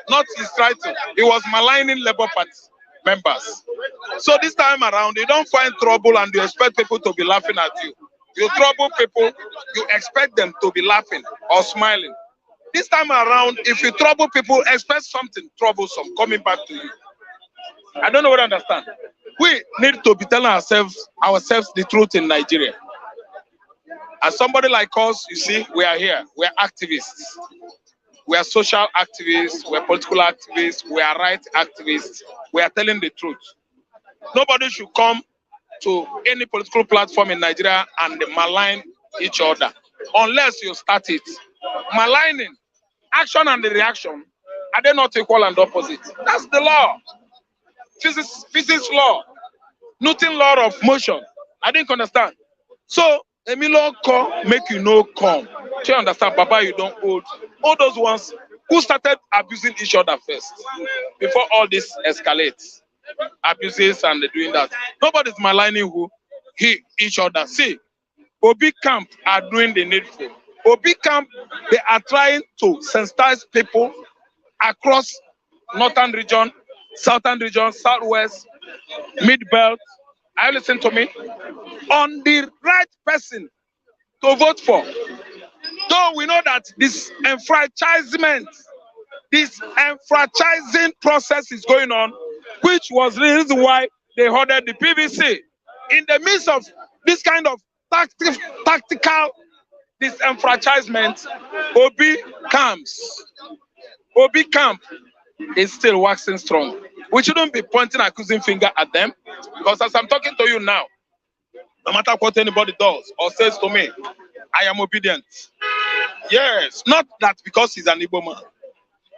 Speaker 5: He was maligning Labour Party members. So this time around, you don't find trouble and you expect people to be laughing at you. You trouble people, you expect them to be laughing or smiling. This time around, if you trouble people, expect something troublesome coming back to you. I don't know what I understand. We need to be telling ourselves the truth in Nigeria. As somebody like us, you see, we are here. We are activists. We are social activists. We are political activists. We are right activists. We are telling the truth. Nobody should come to any political platform in Nigeria and malign each other unless you start it. Maligning, action and the reaction, are they not equal and opposite? That's the law. Physics law. Newton law of motion. I didn't understand. So, Emilio come, make you no come. Do you understand? Baba, you don't hold. All those ones who started abusing each other first before all this escalates. Abuses and they're doing that. Nobody's maligning each other. See, Obi camp are doing the needful. Obi camp, they are trying to sensitize people across northern region, southern region, southwest, mid-belt. Are you listening to me? On the right person to vote for. Though we know that this enfranchisement, this enfranchising process is going on, which was the reason why they ordered the PVC. In the midst of this kind of tactical disenfranchisement, Obi camp is still waxing strong. We shouldn't be pointing accusing finger at them, because as I'm talking to you now, no matter what anybody does or says to me, I am obedient. Yes, not that because he's an Igbo man,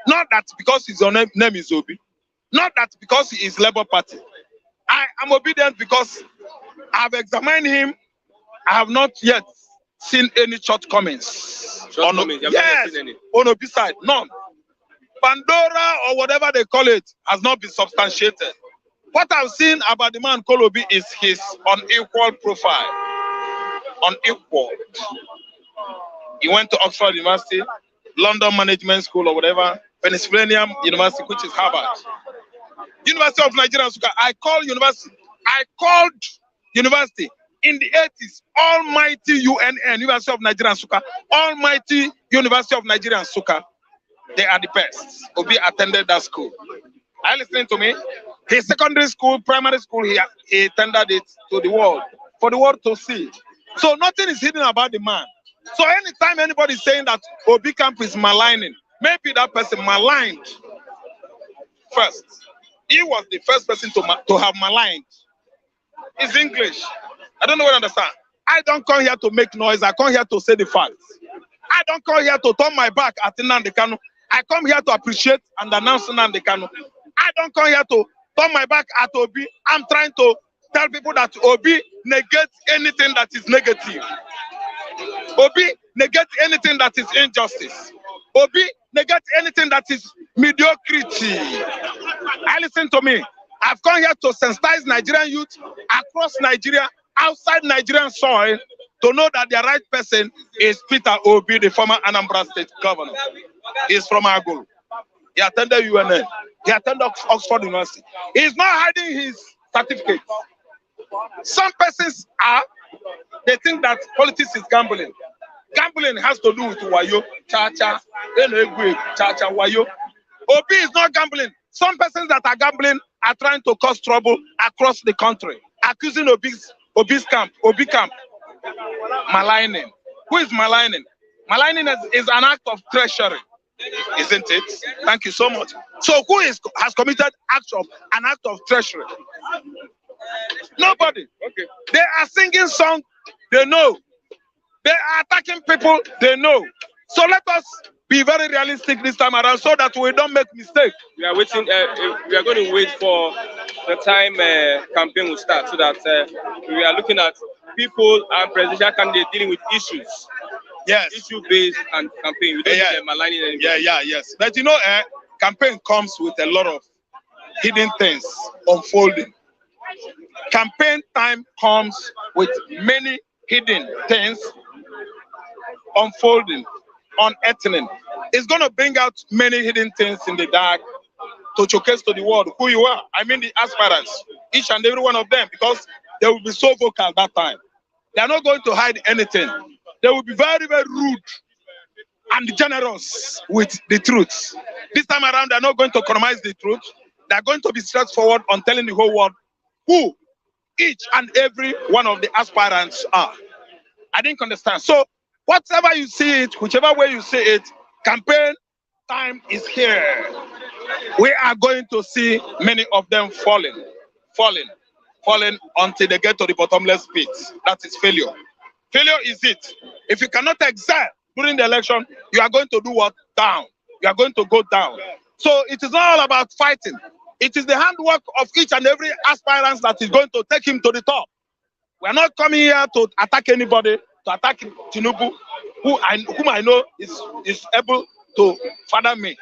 Speaker 5: not that because his name is Obi, not that because he is Labour Party. I am obedient because I have examined him. I have not yet seen any shortcomings. Yes, on Obi side, none. Pandora or whatever they call it has not been substantiated. What I've seen about the man called Obi is his unequal profile. Unequal. He went to Oxford University, London Management School or whatever, Pennsylvania University, which is Harvard. University of Nigeria, I called university in the 80s, almighty UNN, University of Nigeria, almighty University of Nigeria, they are the best. Obi attended that school. Are you listening to me? His secondary school, primary school, he attended it to the world, for the world to see. So nothing is hidden about the man. So anytime anybody is saying that Obi camp is maligning, maybe that person maligned first. He was the first person to have maligned. It's English. I don't know what I understand. I don't come here to make noise. I come here to say the facts. I don't come here to turn my back at Nnamdi Kanu. I come here to appreciate and announce Nnamdi Kanu. I don't come here to turn my back at Obi. I'm trying to tell people that Obi negates anything that is negative. Obi negates anything that is injustice. Obi negates anything that is mediocrity. I listen to me. I've come here to sensitize Nigerian youth across Nigeria, outside Nigerian soil, to know that the right person is Peter Obi, the former Anambra State governor. He's from Agulu. He attended UNN. He attended Oxford University. He's not hiding his certificate. Some persons they think that politics is gambling. Gambling has to do with wayo, cha-cha, cha-cha, wayo. Obi is not gambling. Some persons that are gambling are trying to cause trouble across the country, accusing Obi camp, maligning. Who is maligning? Maligning is an act of treachery, isn't it? Thank you so much. So who has committed an act of treachery? Nobody. Okay. They are singing songs, they know. They are attacking people, they know. So let us
Speaker 1: be very realistic this time around so that we don't make mistakes.
Speaker 2: We are waiting. We are going to wait for the time campaign will start, so that we are looking at people and presidential candidates dealing with issues.
Speaker 1: Yes.
Speaker 2: Issue-based and campaign. We don't need them aligning anybody.
Speaker 1: Yes. But you know, campaign comes with a lot of hidden things unfolding. Campaign time comes with many hidden things unfolding, unearthing. It's going to bring out many hidden things in the dark to showcase to the world who you are. I mean the aspirants, each and every one of them, because they will be so vocal that time. They are not going to hide anything. They will be very, very rude and generous with the truth. This time around, they're not going to compromise the truth. They're going to be straightforward on telling the whole world who each and every one of the aspirants are. I didn't understand. So whatever you see it, whichever way you see it, campaign time is here. We are going to see many of them falling until they get to the bottomless pit. That is failure. Failure is it. If you cannot excel during the election, you are going to do what? Down. You are going to go down. So it is not all about fighting. It is the handwork of each and every aspirant that is going to take him to the top. We are not coming here to attack anybody, to attack Tinubu, whom I know is able to father me.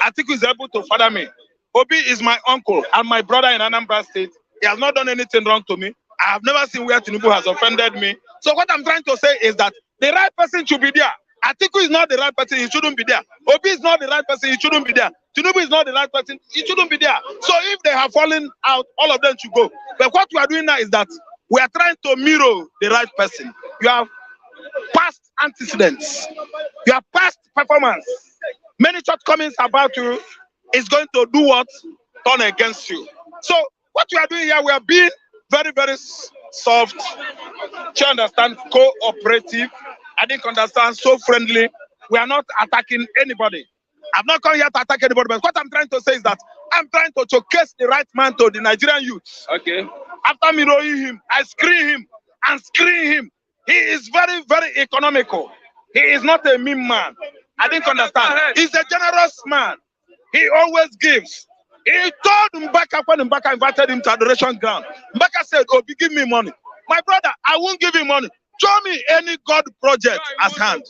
Speaker 1: Atiku is able to father me. Obi is my uncle and my brother in Anambra State. He has not done anything wrong to me. I have never seen where Tinubu has offended me. So what I'm trying to say is that the right person should be there. Atiku is not the right person, he shouldn't be there. Obi is not the right person, he shouldn't be there. Tinubu is not the right person, he shouldn't be there. So if they have fallen out, all of them should go. But what we are doing now is that we are trying to mirror the right person. You have past antecedents. You have past performance. Many shortcomings about you is going to do what? Turn against you. So what we are doing here, we are being very, very soft, to understand, cooperative. I didn't understand, so friendly. We are not attacking anybody. I'm not coming here to attack anybody, but what I'm trying to say is that I'm trying to showcase the right man to the Nigerian youth.
Speaker 2: Okay.
Speaker 1: After mirroring him, I screen him and screen him. He is very, very economical. He is not a mean man. I didn't understand. He's a generous man. He always gives. He told Mbaka when Mbaka invited him to adoration ground. Mbaka said, "Oh, give me money." My brother, I won't give you money. Show me any God project at hand.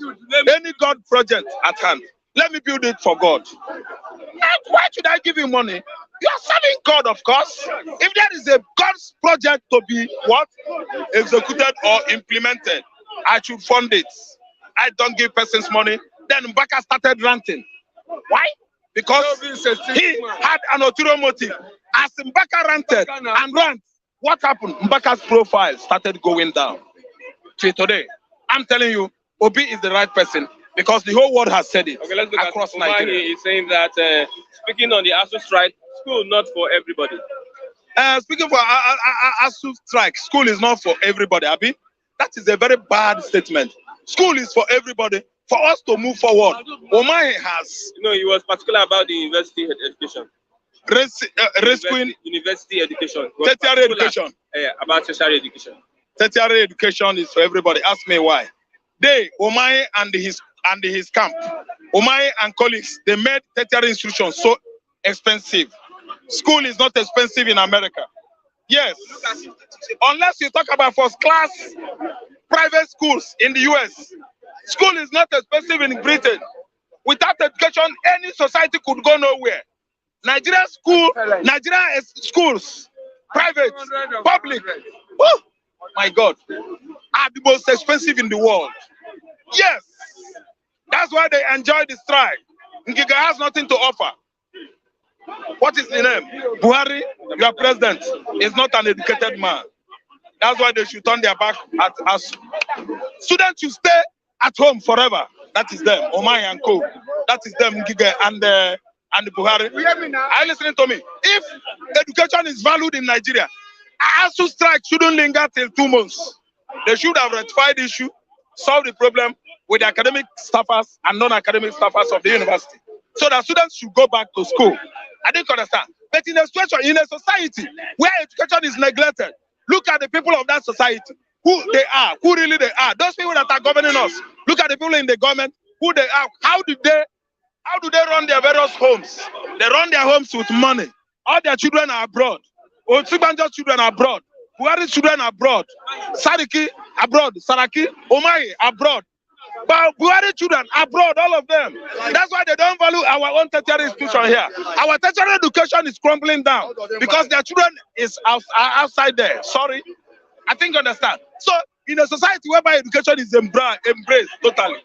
Speaker 1: Any God project at hand. Let me build it for God. Why should I give you money? You are serving God, of course. If there is a God's project to be what? Executed or implemented, I should fund it. I don't give persons money. Then Mbaka started ranting. Why? Because he had an ulterior motive. As Mbaka ranted and rant, what happened? Mbaka's profile started going down. Till today, I'm telling you, Obi is the right person because the whole world has said it.
Speaker 2: Okay, let's look
Speaker 1: across
Speaker 2: at
Speaker 1: Nigeria.
Speaker 2: He is saying that speaking on the Asuu strike, school not for everybody.
Speaker 1: Speaking for Asuu strike, school is not for everybody, Abi. That is a very bad statement. School is for everybody. For us to move forward, Umahi has.
Speaker 2: You know, he was particular about the university education.
Speaker 1: Rescuing
Speaker 2: university education.
Speaker 1: Tertiary education.
Speaker 2: About tertiary education.
Speaker 1: Tertiary education is for everybody. Ask me why. Umahi and his camp, Umahi and colleagues, they made tertiary institutions so expensive. School is not expensive in America. Yes. Unless you talk about first class private schools in the US. School is not expensive in Britain. Without education, any society could go nowhere. Nigerian schools, private, public, oh my God, are the most expensive in the world. Yes, that's why they enjoy the strike. Ngiga has nothing to offer. What is the name? Buhari, your president, is not an educated man. That's why they should turn their back at us. Students should stay at home forever. That is them, Umahi and Co. That is them, Ngiga and Buhari. Are you listening to me? If education is valued in Nigeria, Asuu strike shouldn't linger till 2 months. They should have rectified the issue, solve the problem with the academic staffers and non-academic staffers of the university, so that students should go back to school. I didn't understand. But in a situation, in a society where education is neglected, look at the people of that society, who they are, who really they are. Those people that are governing us, look at the people in the government, who they are. How did they How do they run their various homes? They run their homes with money. All their children are abroad. Otsibanjo's children are abroad. Buhari's children are abroad. Sariki abroad. Saraki, Umahi abroad. But Buhari children abroad, all of them. That's why they don't value our own tertiary institution here. Our tertiary education is crumbling down because their children are outside there. Sorry. I think you understand. So in a society whereby education is embraced totally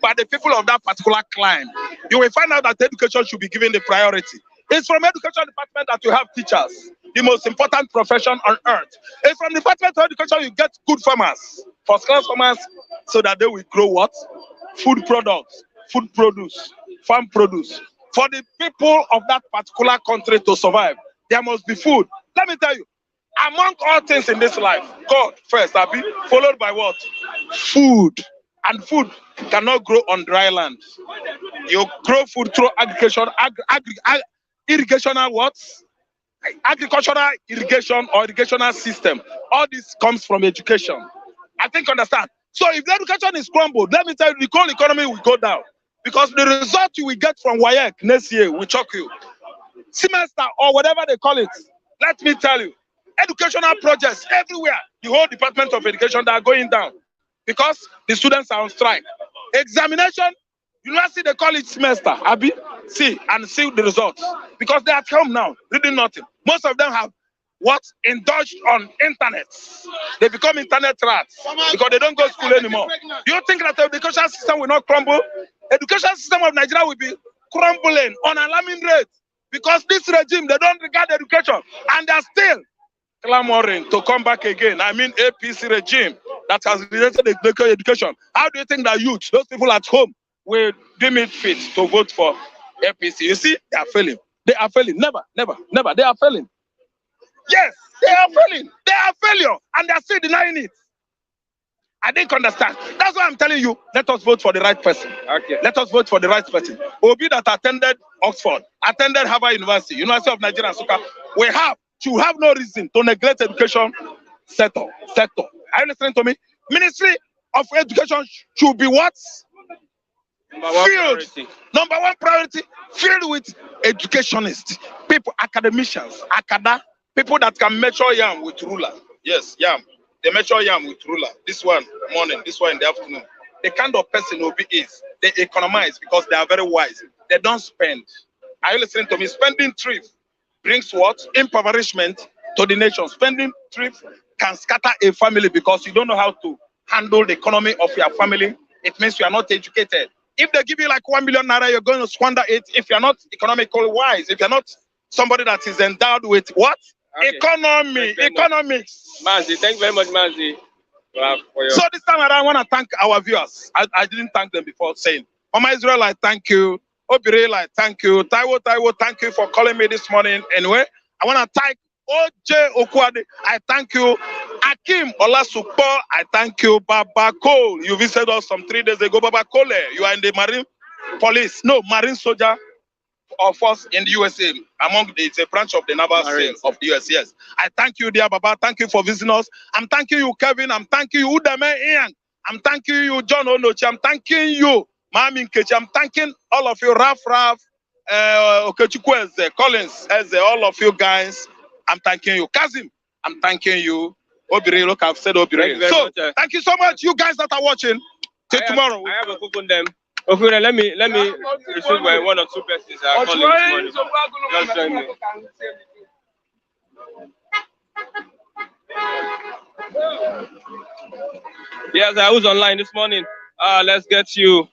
Speaker 1: by the people of that particular clime, you will find out that education should be given the priority. It's from education department that you have teachers, the most important profession on earth. It's from the department of education you get good farmers, first class farmers, so that they will grow what? Food products, food produce, farm produce. For the people of that particular country to survive, there must be food. Let me tell you, among all things in this life, God first, Abi, followed by what? Food. And food cannot grow on dry land. You grow food through agricultural irrigational what? Agricultural irrigation or irrigational system. All this comes from education. I think understand. So if the education is crumbled, let me tell you, the whole economy will go down. Because the result you will get from WAEC next year will shock you. Semester or whatever they call it. Let me tell you, educational projects everywhere, the whole Department of Education, they are going down. Because the students are on strike. Examination, university, they call it semester. Abi, see the results. Because they are at home now, reading nothing. Most of them have what? Indulged on internet. They become internet rats because they don't go to school anymore. Do you think that the education system will not crumble? Education system of Nigeria will be crumbling on alarming rate because this regime, they don't regard education and they are still clamoring to come back again. I mean APC regime that has rejected education. How do you think that youth, those people at home, will deem it fit to vote for APC? You see, they are failing. They are failing. Never. They are failing. Yes, they are failing. They are failure, and they are still denying it. I didn't understand. That's why I'm telling you, let us vote for the right person. Okay. Let us vote for the right person. Obi that attended Oxford, attended Harvard University, University of Nigeria, Nsukka, should have no reason to neglect education sector. Are you listening to me? Ministry of Education should be what? Number one priority, filled with educationists, people, academicians, people that can measure yam with ruler. Yes, yam. They measure yam with ruler. This one morning, this one in the afternoon. The kind of person Obi is, they economize because they are very wise. They don't spend. Are you listening to me? Spending thrift brings what? Impoverishment to the nation. Spending thrift can scatter a family because you don't know how to handle the economy of your family. It means you are not educated. If they give you like 1 million naira, you're going to squander it if you're not economically wise, if you're not somebody that is endowed with what? Okay. Economics.
Speaker 2: Mazi, thank you very much, Mazi.
Speaker 1: So this time around, I want to thank our viewers. I didn't thank them before saying, Mama Israel, I thank you. Obirel, I thank you. Taiwo, thank you for calling me this morning. Anyway, I want to thank OJ Okwade, I thank you. Akim Olasupo, I thank you. Baba Cole, you visited us some 3 days ago. Baba Cole, you are in the Marine soldier of us in the USA. It's a branch of the naval sales of the US. Yes. I thank you, dear Baba. Thank you for visiting us. I'm thanking you, Kevin. I'm thanking you, Udame Ian. I'm thanking you, John Onochi. I'm thanking you, Mami Nkechi. I'm thanking all of you, Raf, Okechukwu, Collins, all of you guys. I'm thanking you, Kazim. I'm thanking you, Obire. Look, I've said Obire. So, thank you so much, you guys that are watching. Till tomorrow.
Speaker 2: I have a book on them. Okay, let me receive one or two persons. Calling this morning. Just join me. Yes, I was online this morning. Let's get you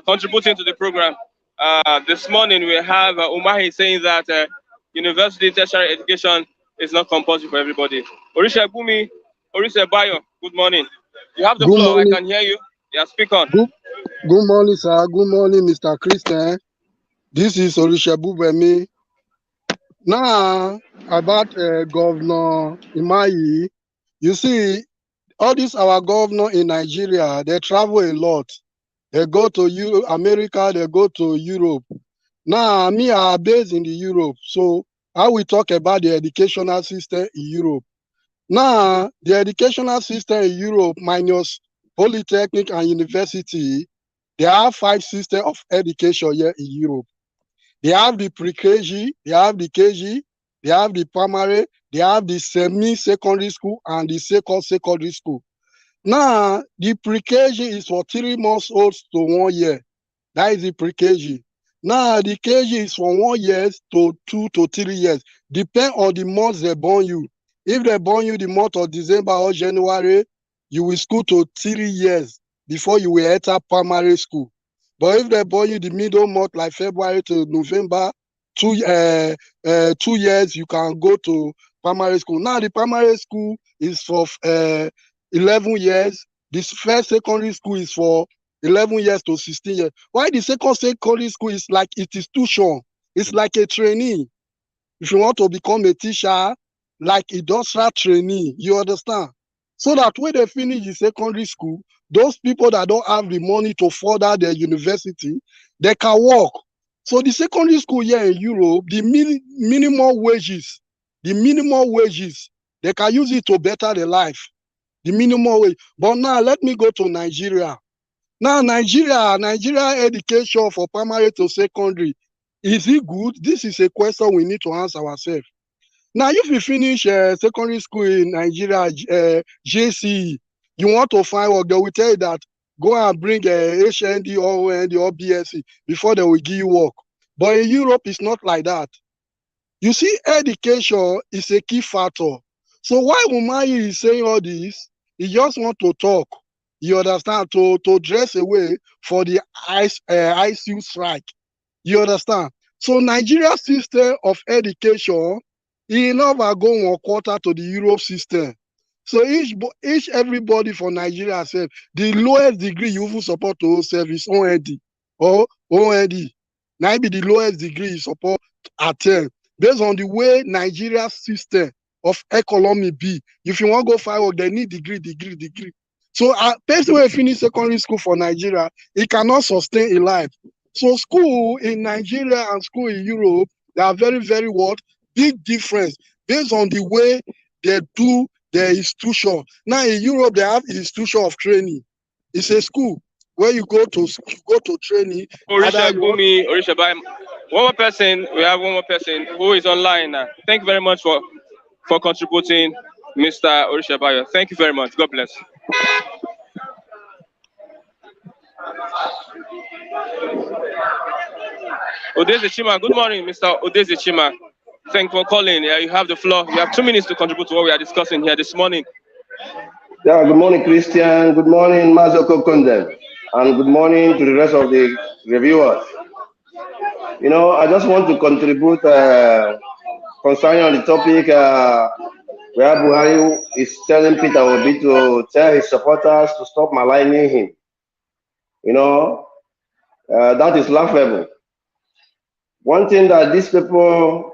Speaker 2: contributing to the program. This morning we have Umahi saying that university tertiary education is not compulsory for everybody. Orisha Bumi, Orisha Bayo, good morning. You have the floor. Morning. I can hear you. Yeah, speak on.
Speaker 8: Good morning, sir. Good morning, Mr. Christian. This is Orisha Bubemi. Now, about Governor Umahi, you see, all these our governor in Nigeria, they travel a lot. They go to America, they go to Europe. Now, me are based in the Europe, so I will talk about the educational system in Europe. Now, the educational system in Europe minus polytechnic and university, They have 5 systems of education here in Europe. They have the pre-KG, they have the KG, they have the primary, they have the semi-secondary school, and the secondary school. Now, the pre-KG is for 3 months old to 1 year. That is the pre-KG. Now, the KG is from 1 year to 2 to 3 years. Depend on the months they born you. If they born you the month of December or January, you will school to 3 years before you will enter primary school. But if they born you the middle month, like February to November, 2 years, you can go to primary school. Now, the primary school is for 11 years. This first secondary school is for 11 years to 16 years. Why the secondary school is like it is tuition. It's like a trainee. If you want to become a teacher, like industrial trainee, you understand? So that when they finish the secondary school, those people that don't have the money to further their university, they can work. So the secondary school here in Europe, the minimum wages, they can use it to better their life. The minimum wage. But now let me go to Nigeria. Now Nigeria education for primary to secondary, is it good? This is a question we need to answer ourselves. Now, if you finish secondary school in Nigeria, JCE, you want to find work, they will tell you that go and bring HND or OND or BSc before they will give you work. But in Europe, it's not like that. You see, education is a key factor. So why Umahi is saying all this, he just want to talk. You understand? To dress away for the ICU strike. You understand? So Nigeria system of education, he never go 1 quarter to the Europe system. So everybody for Nigeria said the lowest degree you even support to serve is OND or OND. Now be the lowest degree you support attain based on the way Nigeria system of economy be. If you want to go find work, they need degree. So a person who finish secondary school for Nigeria, he cannot sustain a life. So school in Nigeria and school in Europe, they are very, very big difference based on the way they do their institution. Now in Europe, they have institution of training. It's a school where you go to training.
Speaker 2: Orisha Gumi, Orisha Baim. One more person, we have one more person who is online. Thank you very much for contributing, Mr. Orisha Bayo. Thank you very much. God bless. Odeze Chima, good morning, Mr. Odeze Chima. Thank you for calling. You have the floor. You have 2 minutes to contribute to what we are discussing here this morning.
Speaker 9: Yeah, good morning, Christian. Good morning, Mazoko Kondem. And good morning to the rest of the reviewers. You know, I just want to contribute concerning on the topic where Buhari is telling Peter Obi to tell his supporters to stop maligning him. You know, that is laughable. One thing that these people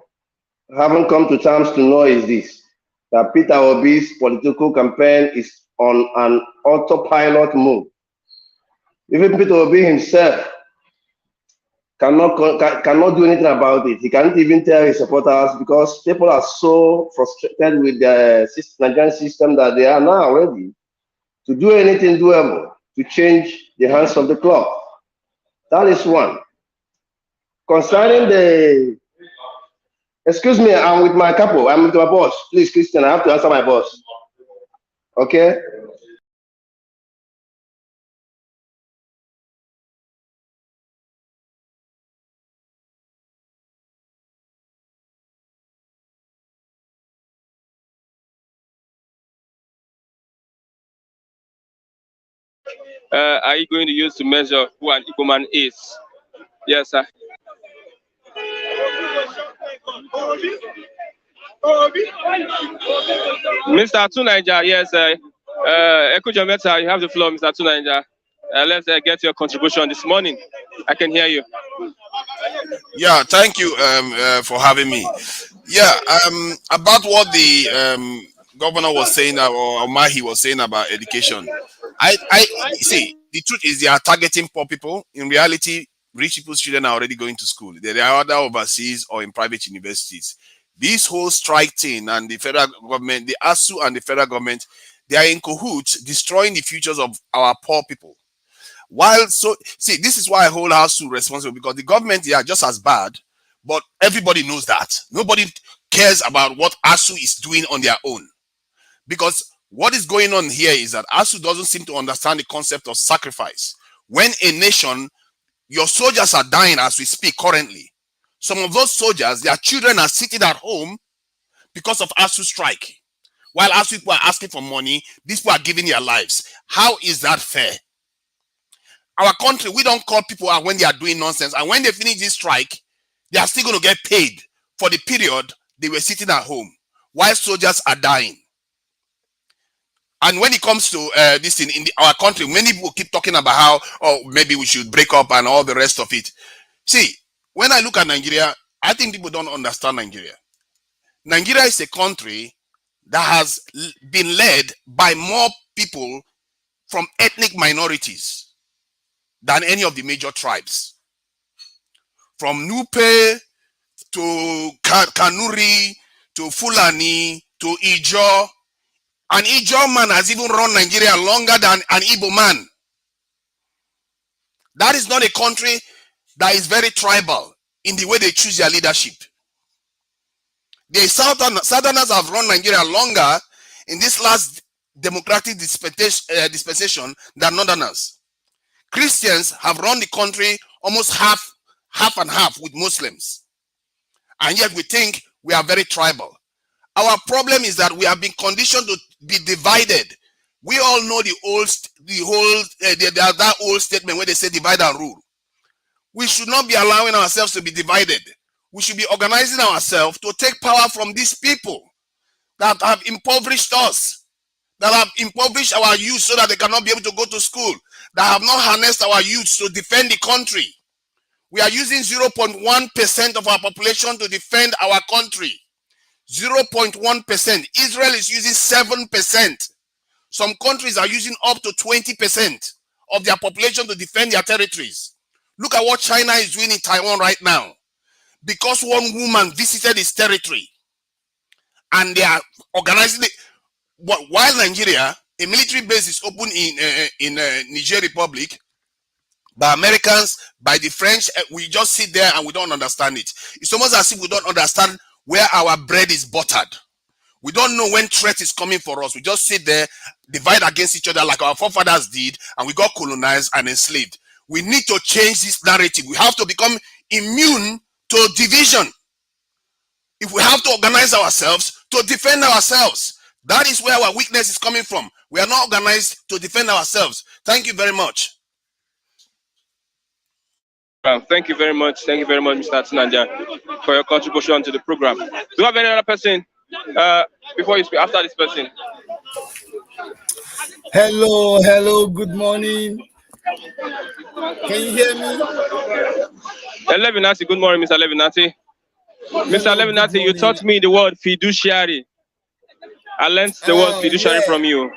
Speaker 9: haven't come to terms to know is this, that Peter Obi's political campaign is on an autopilot move. Even Peter Obi himself cannot do anything about it. He can't even tell his supporters because people are so frustrated with the Nigerian system that they are now ready to do anything doable to change the hands of the clock. That is one. Concerning the, excuse me, I'm with my couple. I'm with my boss. Please, Christian, I have to answer my boss. Okay?
Speaker 2: Are you going to use to measure who an Igbo man is? Yes, sir. Mr. Asuu Naija, yes, Ekujameta, you have the floor, Mr. Asuu Naija. Let's get your contribution this morning. I can hear you.
Speaker 10: Yeah, thank you for having me. Yeah, about what the governor was saying or Umahi was saying about education. I see, the truth is they are targeting poor people. In reality, rich people's children are already going to school. They are either overseas or in private universities. This whole strike thing and the federal government, the Asuu and the federal government, they are in cahoots, destroying the futures of our poor people. While so see, this is why I hold Asuu responsible, because the government, they are just as bad, but everybody knows that. Nobody cares about what Asuu is doing on their own. Because what is going on here is that Asuu doesn't seem to understand the concept of sacrifice. When a nation, your soldiers are dying as we speak currently. Some of those soldiers, their children are sitting at home because of Asuu strike. While Asuu people are asking for money, these people are giving their lives. How is that fair? Our country, we don't call people out when they are doing nonsense. And when they finish this strike, they are still going to get paid for the period they were sitting at home while soldiers are dying. And when it comes to this in our country, many people keep talking about how, oh, maybe we should break up and all the rest of it. See, when I look at Nigeria, I think people don't understand Nigeria. Nigeria is a country that has been led by more people from ethnic minorities than any of the major tribes. From Nupe to Kanuri to Fulani to Ijo. An Ijo man has even run Nigeria longer than an Igbo man. That is not a country that is very tribal in the way they choose their leadership. The Southerners have run Nigeria longer in this last democratic dispensation than Northerners. Christians have run the country almost half and half with Muslims. And yet we think we are very tribal. Our problem is that we have been conditioned to be divided. We all know that old statement where they say divide and rule. We should not be allowing ourselves to be divided. We should be organizing ourselves to take power from these people that have impoverished us, that have impoverished our youth so that they cannot be able to go to school, that have not harnessed our youth to defend the country. We are using 0.1% of our population to defend our country. 0.1%. Israel is using 7%. Some countries are using up to 20% of their population to defend their territories. Look at what China is doing in Taiwan right now. Because one woman visited his territory and they are organizing it. While Nigeria, a military base is open in Niger Republic by Americans, by the French, we just sit there and we don't understand it. It's almost as if we don't understand where our bread is buttered. We don't know when threat is coming for us. We just sit there, divide against each other like our forefathers did, and we got colonized and enslaved. We need to change this narrative. We have to become immune to division. If we have to organize ourselves to defend ourselves, that is where our weakness is coming from. We are not organized to defend ourselves. Thank you very much.
Speaker 2: Thank you very much. Thank you very much, Mr. Tinanja, for your contribution to the program. Do you have any other person before you speak, after this person?
Speaker 11: Hello, good morning. Can you hear me?
Speaker 2: Levinati, good morning, Mr. Levinati. Mr. Levinati, you taught me the word fiduciary. I learned the word fiduciary from you.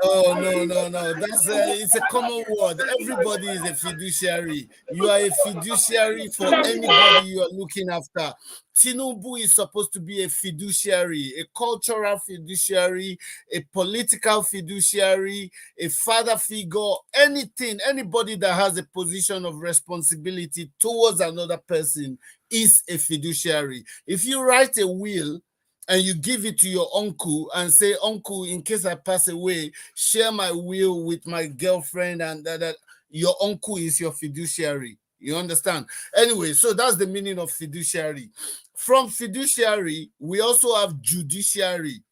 Speaker 11: Oh, no. That's it's a common word. Everybody is a fiduciary. You are a fiduciary for anybody you are looking after. Tinubu is supposed to be a fiduciary, a cultural fiduciary, a political fiduciary, a father figure, anything, anybody that has a position of responsibility towards another person is a fiduciary. If you write a will and you give it to your uncle and say, uncle, in case I pass away, share my will with my girlfriend, and that your uncle is your fiduciary. You understand? Anyway, so that's the meaning of fiduciary. From fiduciary, we also have judiciary.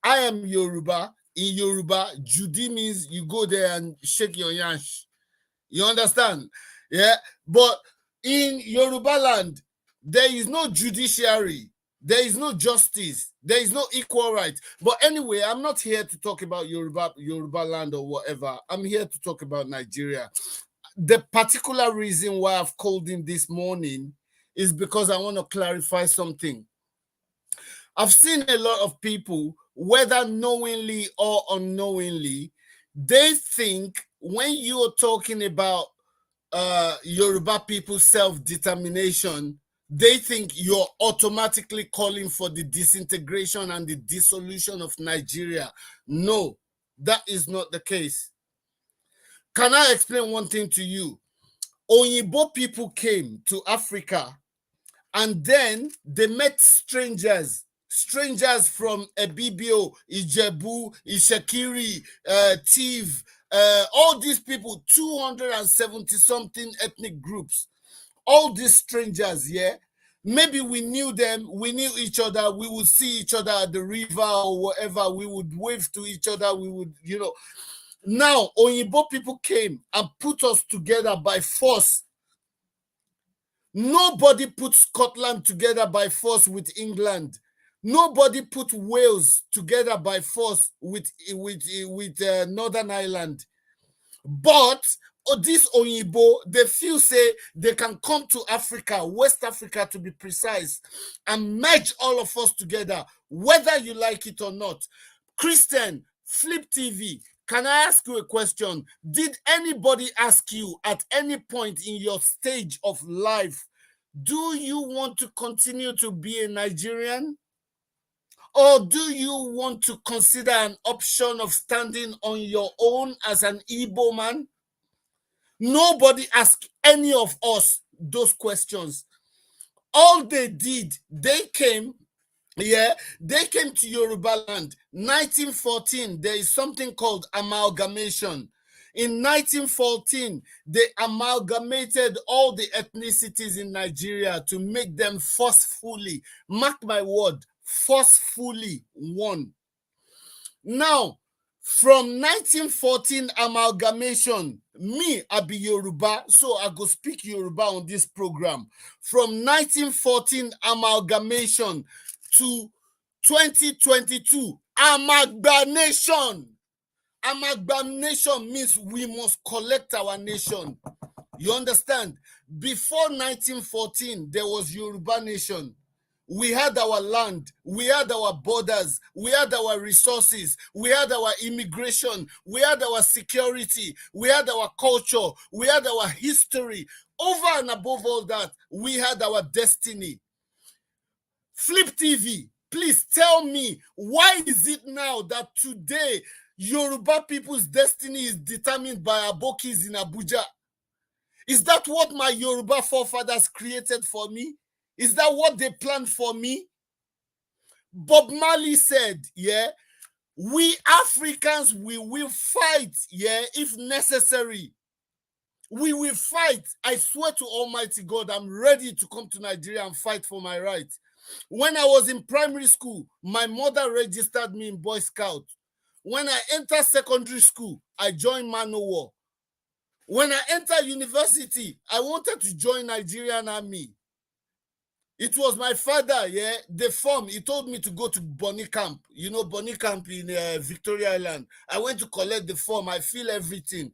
Speaker 11: I am Yoruba. In Yoruba, Judi means you go there and shake your yansh. You understand? Yeah. But in Yoruba land, there is no judiciary. There is no justice. There is no equal rights. But anyway, I'm not here to talk about Yoruba land or whatever. I'm here to talk about Nigeria. The particular reason why I've called in this morning is because I want to clarify something. I've seen a lot of people, whether knowingly or unknowingly, they think when you're talking about Yoruba people's self-determination, they think you're automatically calling for the disintegration and the dissolution of Nigeria. No, that is not the case. Can I explain one thing to you? Oyibo people came to Africa and then they met strangers from Ebibio, Ijebu, Ishekiri, Tiv, all these people, 270 something ethnic groups, all these strangers, yeah. Maybe we knew them, we knew each other, we would see each other at the river or whatever, we would wave to each other, we would, you know. Now, Oyibo people came and put us together by force. Nobody put Scotland together by force with England. Nobody put Wales together by force with Northern Ireland. But this Oyibo, they feel say they can come to Africa, West Africa to be precise, and merge all of us together, whether you like it or not. Christian, Flip TV, can I ask you a question? Did anybody ask you at any point in your stage of life, do you want to continue to be a Nigerian? Or do you want to consider an option of standing on your own as an Igbo man? Nobody asked any of us those questions. All they did, they came to Yoruba land. 1914, there is something called amalgamation. In 1914, they amalgamated all the ethnicities in Nigeria to make them forcefully, mark my word, forcefully one. Now, from 1914 amalgamation, me, I be Yoruba, so I go speak Yoruba on this program. From 1914 amalgamation to 2022, amalgamation. Amalgamation means we must collect our nation. You understand? Before 1914, there was Yoruba nation. We had our land, we had our borders, we had our resources, we had our immigration, we had our security, we had our culture, we had our history. Over and above all that, we had our destiny. Flip TV, please tell me, why is it now that today Yoruba people's destiny is determined by Abokis in Abuja? Is that what my Yoruba forefathers created for me? Is that what they planned for me? Bob Marley said, yeah, we Africans, we will fight, yeah, if necessary. We will fight. I swear to Almighty God, I'm ready to come to Nigeria and fight for my rights. When I was in primary school, my mother registered me in Boy Scout. When I entered secondary school, I joined Manowar. When I entered university, I wanted to join Nigerian Army. It was my father, yeah, the form. He told me to go to Bonny Camp. You know, Bonny Camp in Victoria Island. I went to collect the form. I feel everything.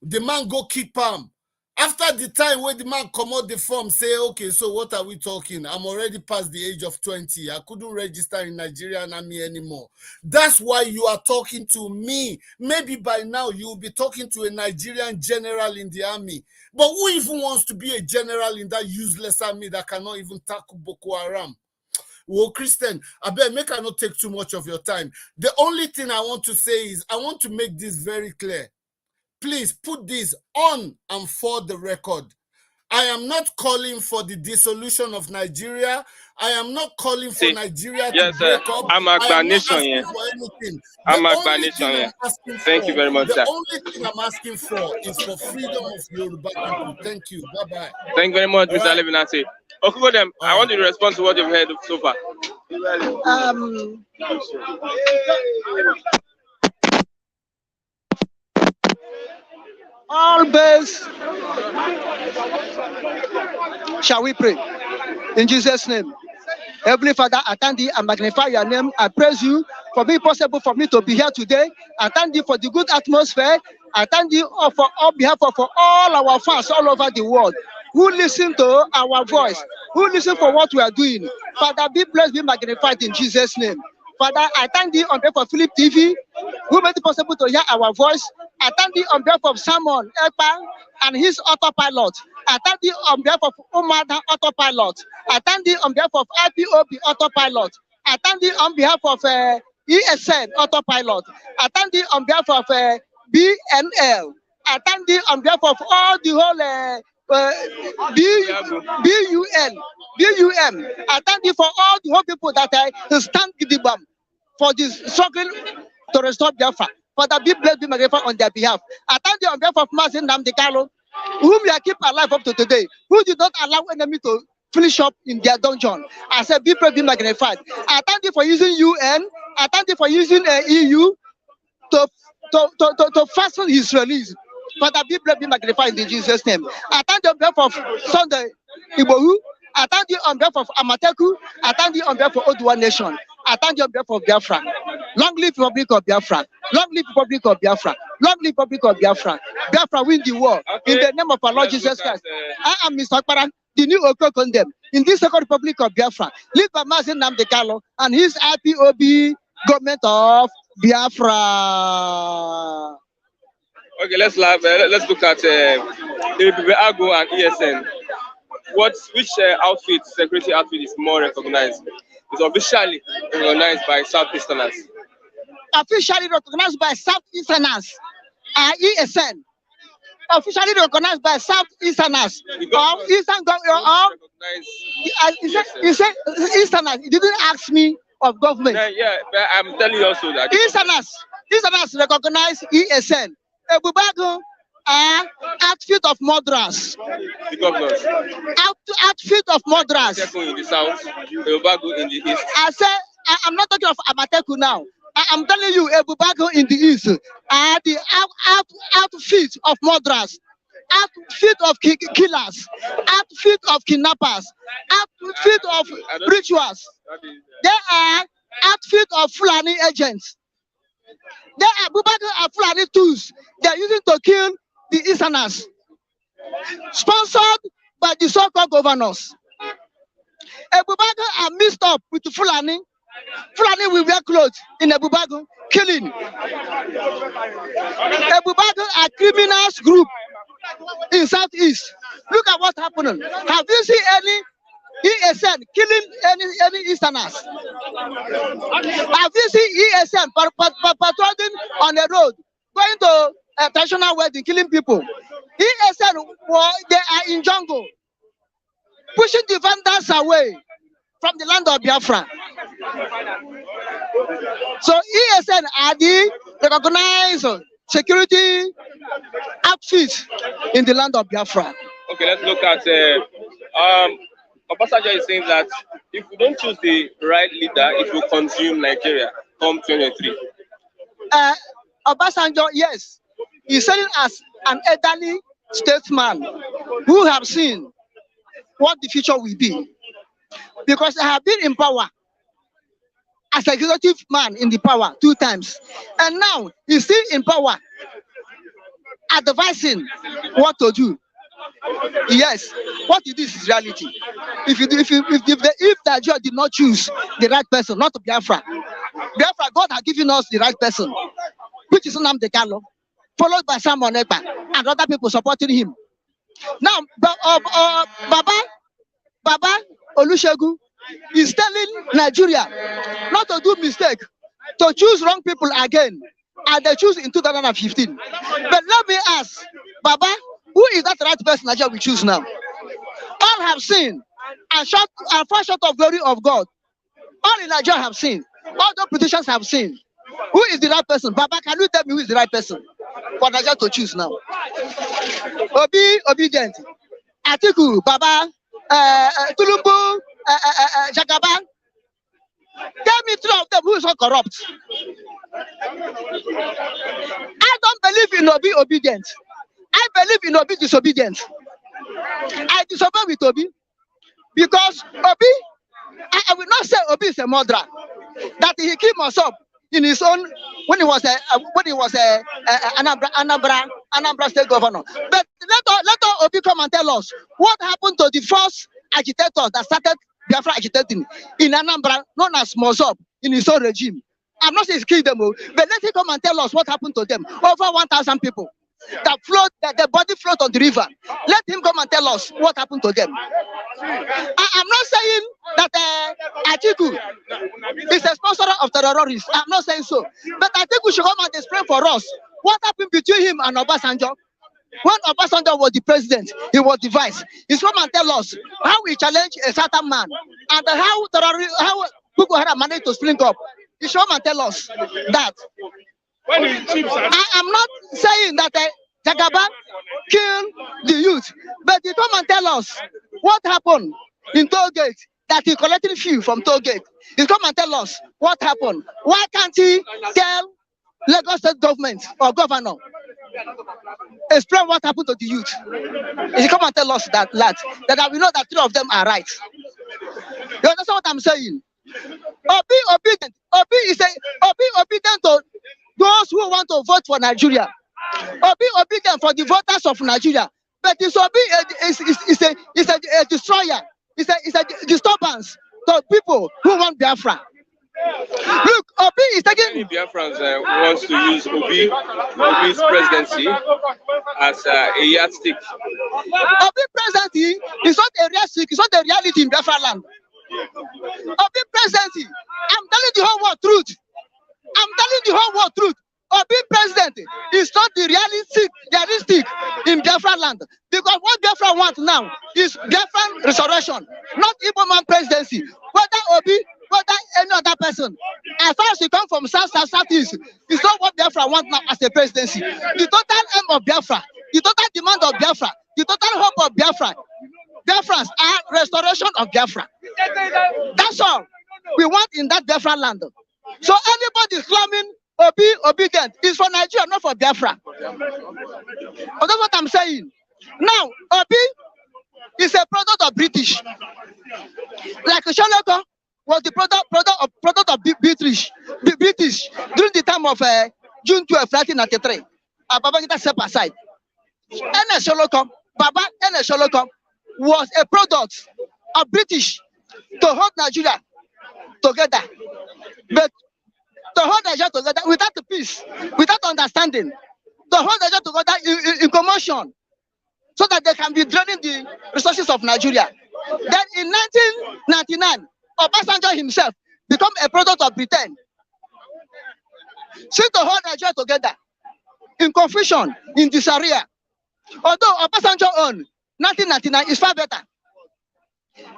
Speaker 11: The man go keep him. After the time when the man come out the form, say, okay, so what are we talking? I'm already past the age of 20. I couldn't register in Nigerian Army anymore. That's why you are talking to me. Maybe by now you will be talking to a Nigerian general in the army. But who even wants to be a general in that useless army that cannot even tackle Boko Haram? Well, Christian, I bet make I not take too much of your time. The only thing I want to say is I want to make this very clear. Please put this on and for the record. I am not calling for the dissolution of Nigeria. I am not calling for Nigeria to break up.
Speaker 2: I'm
Speaker 11: I am not
Speaker 2: explanation,
Speaker 11: asking
Speaker 2: yeah.
Speaker 11: for anything.
Speaker 2: I'm
Speaker 11: The only
Speaker 2: explanation,
Speaker 11: thing
Speaker 2: yeah.
Speaker 11: I'm asking
Speaker 2: Thank you
Speaker 11: for,
Speaker 2: very much,
Speaker 11: the
Speaker 2: sir.
Speaker 11: only thing I'm asking for is for freedom of Yoruba people. Thank you. Bye-bye.
Speaker 2: Thank you very much,
Speaker 11: All
Speaker 2: Mr.
Speaker 11: right.
Speaker 2: Levinati. Okay, them. I want you to respond to what you've heard so far.
Speaker 12: All base, shall we pray? In Jesus' name. Heavenly Father, I thank thee and magnify your name. I praise you for being possible for me to be here today. I thank thee for the good atmosphere. I thank thee for on behalf of all our fans all over the world who listen to our voice, who listen for what we are doing. Father, be blessed, be magnified in Jesus' name. Father, I thank thee on behalf of Philip TV, who made it possible to hear our voice. I thank thee on behalf of Simon Ekpa and his autopilot. I thank thee on behalf of Umar autopilot. I thank thee on behalf of IPOB autopilot. I thank thee on behalf of ESN autopilot. I thank thee on behalf of BNL. I thank thee on behalf of all the whole BUM. I thank thee for all the whole people that stand gidigba for this struggling to restore Biafra. Father, be blessed, be magnified on their behalf. I thank thee on behalf of Mazin Namdekalo, whom you are keep alive up to today, who did not allow enemy to finish up in their dungeon. I said, be praised, be magnified. I thank you for using UN. I thank you for using EU to fasten his release. Father, be blessed, be magnified in Jesus' name. I thank you on behalf of Sunday Ibohu. I thank you on behalf of Amateku. I thank you on behalf of Odua Nation. I thank you on behalf of Biafra. Long live Republic of Biafra. Long live Republic of Biafra. Long live Republic of Biafra. Biafra win the war. Okay. In the name of our Lord Jesus Christ. I am Mr. Akpara, the new Oko condemn. In this second Republic of Biafra, led by Mazin Namdekalo and his IPOB government of Biafra.
Speaker 2: Okay, let's look at Ago and ESN. Which security outfit is more recognized? It's officially recognized by Southeasterners.
Speaker 12: Officially recognized by Southeasterners. ESN. Officially recognized by Southeasterners. Eastern government. Easterners. You didn't ask me of government.
Speaker 2: Yeah, but I'm telling you also that.
Speaker 12: Easterners recognize ESN. Ebubago outfit of murderers.
Speaker 2: The governors.
Speaker 12: Outfit of murderers.
Speaker 2: Amateku in the south, Ebubago in the east.
Speaker 12: I say I'm not talking of Amateku now. I'm telling you, Ebubago in the east are the outfit of murderers, outfit of killers, outfit of kidnappers, outfit of rituals. They are outfit of Fulani agents. They are Ebubago are Fulani tools. They are using to kill the Easterners. Sponsored by the so-called governors. Ebubago are mixed up with the Fulani. Fulani will wear clothes in Ebubago, killing. Ebubago are criminals group in Southeast. Look at what's happening. Have you seen any ESN killing any Easterners? Have you seen ESN patrolling on the road, going to a traditional wedding, killing people? ESN, they are in jungle, pushing the vandals away from the land of Biafra. So ESN are the recognized security outfits in the land of Biafra.
Speaker 2: Okay, let's look at Obasanjo is saying that if we don't choose the right leader, it will consume Nigeria come 2023.
Speaker 12: Obasanjo, yes, he's saying as an elderly statesman who have seen what the future will be. Because I have been in power as an executive man in the power 2 times. And now he's still in power, advising what to do. Yes, what you do is reality. If Nigeria did not choose the right person, not Biafra, God has given us the right person, which is Nnamdi Kanu, followed by Simon Ekpa and other people supporting him. Now, Baba Olusegun is telling Nigeria not to do mistake, to choose wrong people again, and they choose in 2015. But let me ask, Baba, who is that right person Nigeria will choose now? All have seen and fall short of glory of God. All in Nigeria have seen. All the politicians have seen. Who is the right person? Baba, can you tell me who is the right person for Nigeria to choose now? Obedient. Atiku, Baba, Tulumbu, Jagaban. Tell me 3 of them who is not corrupt. I don't believe in Obi obedient. I believe in Obi disobedient. I disobey with Obi because Obi, I will not say Obi is a murderer. That he killed himself in his own when he was a Anambra state governor. But let Obi come and tell us what happened to the first agitators that started Biafra agitating in Anambra, known as Mozob, in his own regime. I'm not saying he's killed them, but let him come and tell us what happened to them. Over 1,000 people that the body float on the river. Let him come and tell us what happened to them. I'm not saying that Atiku is a sponsor of terrorists. I'm not saying so. But Atiku should come and explain for us what happened between him and Obasanjo When Obasanjo was the president, he was the vice. He's come and tell us how we challenge a certain man and how Boko Haram managed to spring up. He should come and tell us that. I am not saying that Jagaba killed the youth, but he come and tell us what happened in Tollgate, that he collected fuel from Tollgate. He come and tell us what happened. Why can't he tell Lagos State government or governor, explain what happened to the youth? He come and tell us that we know that 3 of them are right. You understand what I'm saying? Obi is obedient to those who want to vote for Nigeria. Obi obedient for the voters of Nigeria. But this Obi is a destroyer. It's a disturbance to people who want Biafra. Look, Obi is taking.
Speaker 2: Many Biafrans wants to use Obi's presidency as a yardstick.
Speaker 12: Obi presidency is not a yardstick. It's not a reality in Biafra land. Obi presidency. I'm telling the whole world truth. Obi president is not the realistic in Biafra land. Because what Biafra wants now is Biafran restoration, not Igbo man presidency. Whether Obi, whether any other person, as far as you come from southeast, it's not what Biafra wants now as a presidency. The total aim of Biafra, the total demand of Biafra, the total hope of Biafra, Biafrans are restoration of Biafra. That's all we want in that Biafra land. So anybody slamming Obi obedient is for Nigeria, not for Biafra. But that's what I'm saying. Now, Obi is a product of British. Like Shaloko was the product of British during the time of June 12, 1993. Babangida step aside. Baba Shaloko was a product of British to hold Nigeria together. But to hold Nigeria together without the peace, without understanding, to hold Nigeria together in commotion, so that they can be draining the resources of Nigeria. Then in 1999, Obasanjo himself became a product of Britain. See, to hold Nigeria together in confusion, in disarray. Although Obasanjo owned 1999 is far better.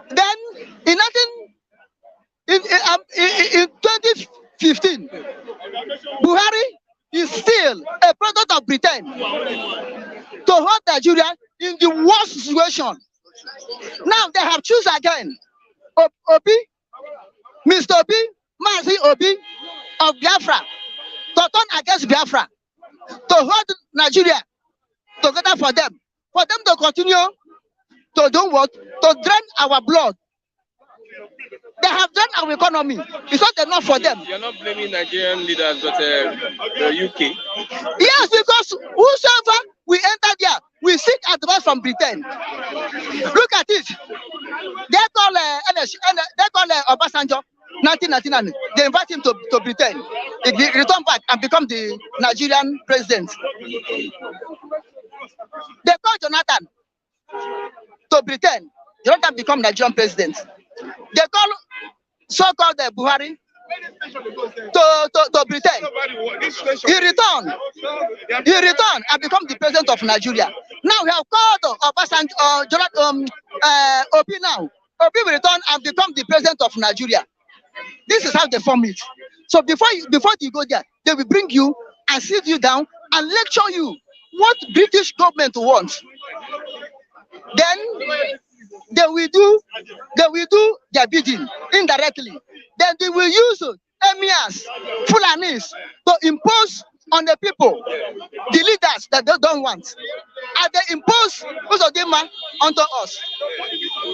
Speaker 12: Then in 2015, Buhari is still a product of Britain to hold Nigeria in the worst situation. Now they have chosen again Obi, Mr. Obi, Mazi Obi of Biafra to turn against Biafra, to hold Nigeria together for them to continue to do what? To drain our blood. They have done our economy. It's not enough for them.
Speaker 2: You're not blaming Nigerian leaders, but the UK.
Speaker 12: Yes, because whosoever we enter there, we seek advice from Britain. Look at it. They call Obasanjo 1999. They invite him to Britain. He return back and become the Nigerian president. They call Jonathan to Britain. Jonathan become Nigerian president. They call so-called Buhari to Britain. He returned and become the president of Nigeria. Now we have called Obasanjo, Obi now. Obi will return and become the president of Nigeria. This is how they form it. So before you go there, they will bring you and sit you down and lecture you what British government wants. Then they will do their bidding indirectly. Then they will use emirs, Fulanis to impose on the people, the leaders that they don't want. And they impose Uzodinma onto us.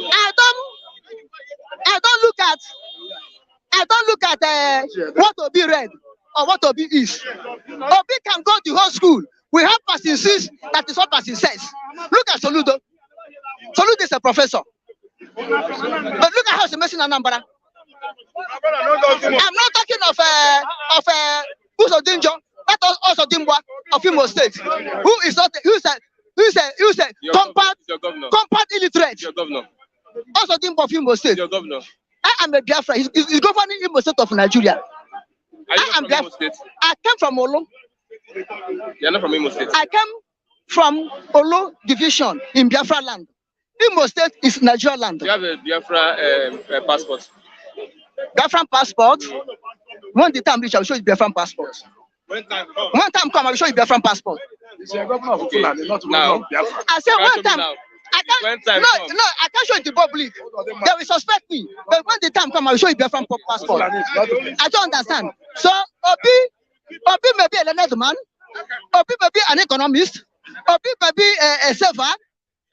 Speaker 12: I don't look at what Obi read or what Obi is. Obi can go to whole school. We have person 6 that is what person says. Look at Soludo. Soludo is a professor. But look at how he's messing Anambra. I'm not talking of Uzodinjo, that also Dimbwa of Imo State, who's a compact illiterate.
Speaker 2: Your governor.
Speaker 12: Also Dimbwa of Imo State.
Speaker 2: Your governor.
Speaker 12: I am a Biafra. He's governing Imo State of Nigeria.
Speaker 2: I am from Imo State.
Speaker 12: I came from Olo.
Speaker 2: You're not from Imo State.
Speaker 12: I came from Olo division in Biafra land. Imo State is Nigeria land.
Speaker 2: Do you have a Biafra passport?
Speaker 12: Biafran passport. When the time reach, I will show you Biafran passport. When time come, I will show you Biafran passport.
Speaker 2: Okay. Now,
Speaker 12: I said one time. I can't, no, I can't show it to public. They will suspect me. But when the time come, I will show you Biafran passport. I don't understand. So Obi may be a learned man. Obi may be an economist. Obi may be a server.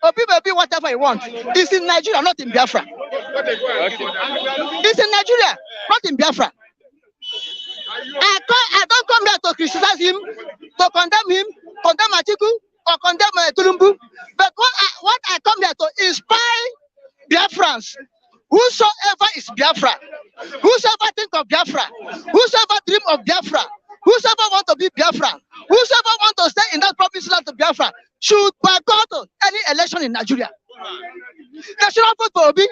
Speaker 12: Obi may be whatever he wants. It's in Nigeria, not in Biafra. It's in Nigeria, not in Biafra. I don't come here to criticize him, to condemn him, condemn Atiku, or condemn Tulumbu. But what I come here to inspire Biafrans. Whosoever is Biafra, whosoever think of Biafra, whosoever dream of Biafra, whosoever want to be Biafra, whosoever want to stay in that province land of Biafra, should boycott any election in Nigeria. They should not vote for Obi.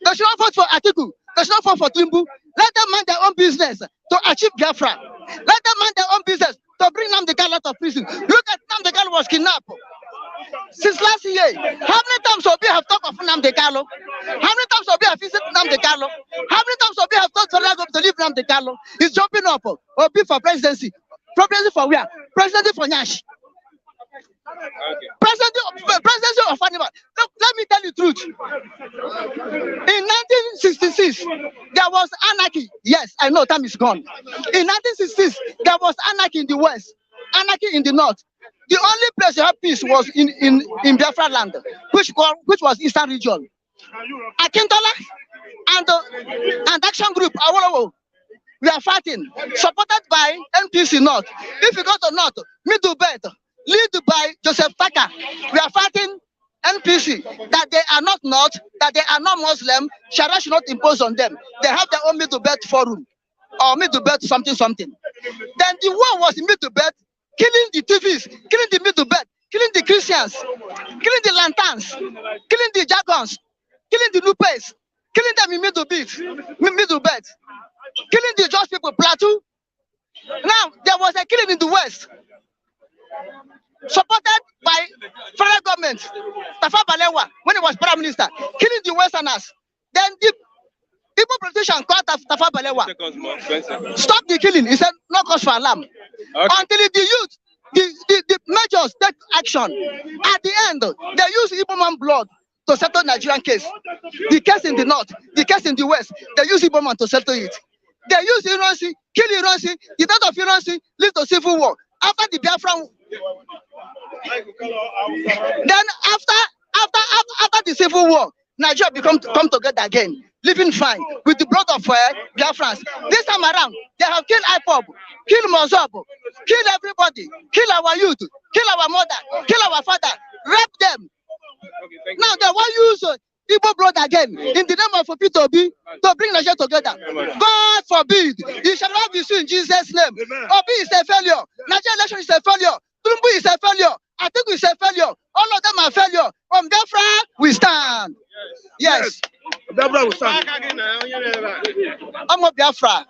Speaker 12: They should not vote for Atiku. They should not vote for Timbu. Let them mind their own business to achieve Biafra. Let them mind their own business to bring Nnamdi out of prison. Look at Nnamdi was kidnapped. Since last year, how many times Obi have talked of Nnamdi Kanu? How many times Obi have visited Nnamdi Kanu? How many times Obi have told Federal government to leave Nnamdi Kanu? He's jumping up. Obi for presidency. Presidency for where? Presidency for Nyash. Okay. Presidency of animal. Let me tell you the truth. In 1966, there was anarchy. Yes, I know time is gone. In 1966, there was anarchy in the west, anarchy in the north. The only place you have peace was in Biafra land, which was Eastern region. Akintola and Action Group, Awolowo, we are fighting, supported by NPC North. If you go to North, Middle Belt, led by Joseph Taka, we are fighting NPC, that they are not North, that they are not Muslim, Sharia should not impose on them. They have their own Middle Belt forum, or Middle Belt something. Then the war was in Middle Belt, killing the TVs, killing the Middle Belt, killing the Christians, killing the lanterns, killing the Jagons, killing the Lupes, killing them in Middle Belt, killing the Jewish people, Plateau. Now, there was a killing in the West, supported by federal government, Tafa Balewa, when he was prime minister, killing the Westerners. Then the people politician called Tafa Balewa, stop the killing. He said, no cause for alarm. Okay. Until the youth, the majors take action. At the end, they use Igbo man blood to settle Nigerian case. The case in the north, the case in the west, they use Igbo man to settle it. They use Ironsi, kill Ironsi, the death of Ironsi lead to civil war. After the Biafran, then after the civil war, Nigeria come together again, living fine with the blood of Biafrans. This time around, they have killed IPOB, killed Mozob, killed everybody, kill our youth, kill our mother, kill our father, rape them. Okay, now they want to use Igbo blood again in the name of Peter Obi to bring Nigeria together. God forbid, it shall not be so in Jesus' name. Obi is a failure. Nigeria election is a failure. Tulumbu is a failure. Atiku is a failure. All of them are failure. On Biafra, we stand. Yes. Biafra will stand. I'm a Biafra.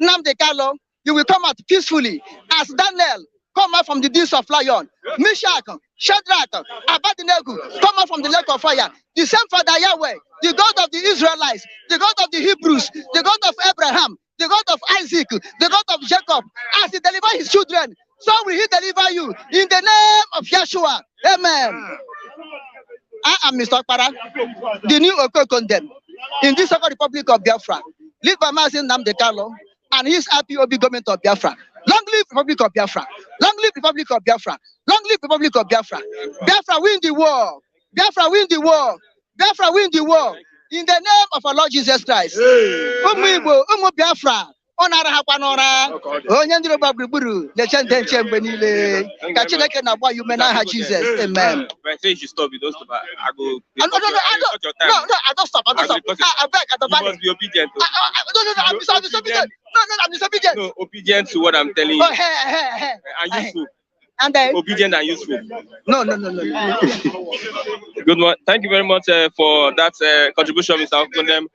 Speaker 12: Nnamdi Kanu, you will come out peacefully as Daniel. Come out from the deeds of lion. Meshach, Shadrach, Abednego, come out from the lake of fire. The same Father Yahweh, the God of the Israelites, the God of the Hebrews, the God of Abraham, the God of Isaac, the God of Jacob, as he delivered his children, so will he deliver you in the name of Yeshua. Amen. I am Mr. Okpara, the new Okokondem, in this Second Republic of Biafra, led by Mazen Nnamdi Kanu and his IPOB government of Biafra. Long live Republic of Biafra. Long live Republic of Biafra. Long live Republic of Biafra. Biafra win the war. Biafra win the war. Biafra win the war. In the name of our Lord Jesus Christ. Umu Biafra. Onara hakwanora. Onye ndiro babriburu. Lechende nchembe nile. Kachineke na bwa yumena ha Jesus. Amen.
Speaker 2: When I say you should stop, you don't stop. I go.
Speaker 12: No, I don't stop. I beg.
Speaker 2: You must be obedient.
Speaker 12: I'm disobedient. I'm disobedient.
Speaker 2: No, obedient to what I'm telling you. And useful.
Speaker 12: And then
Speaker 2: obedient and useful.
Speaker 12: No.
Speaker 2: Good morning. Thank you very much for that contribution, Mr. Okondem.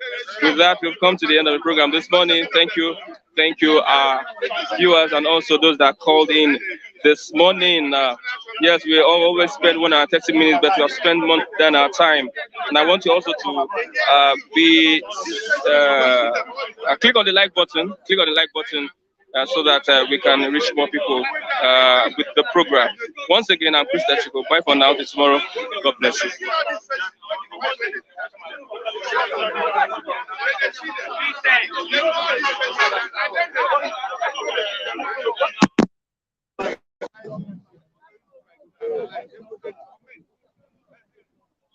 Speaker 2: With that, we've come to the end of the program this morning. Thank you. thank you, our viewers, and also those that called in this morning. Yes, we always spend 1 hour 30 minutes, but we have spent more than our time. And I want you also to click on the like button. Click on the like button. So that we can reach more people with the program. Once again, I'm Chris Tertiary. Bye for now. Till tomorrow. God bless you.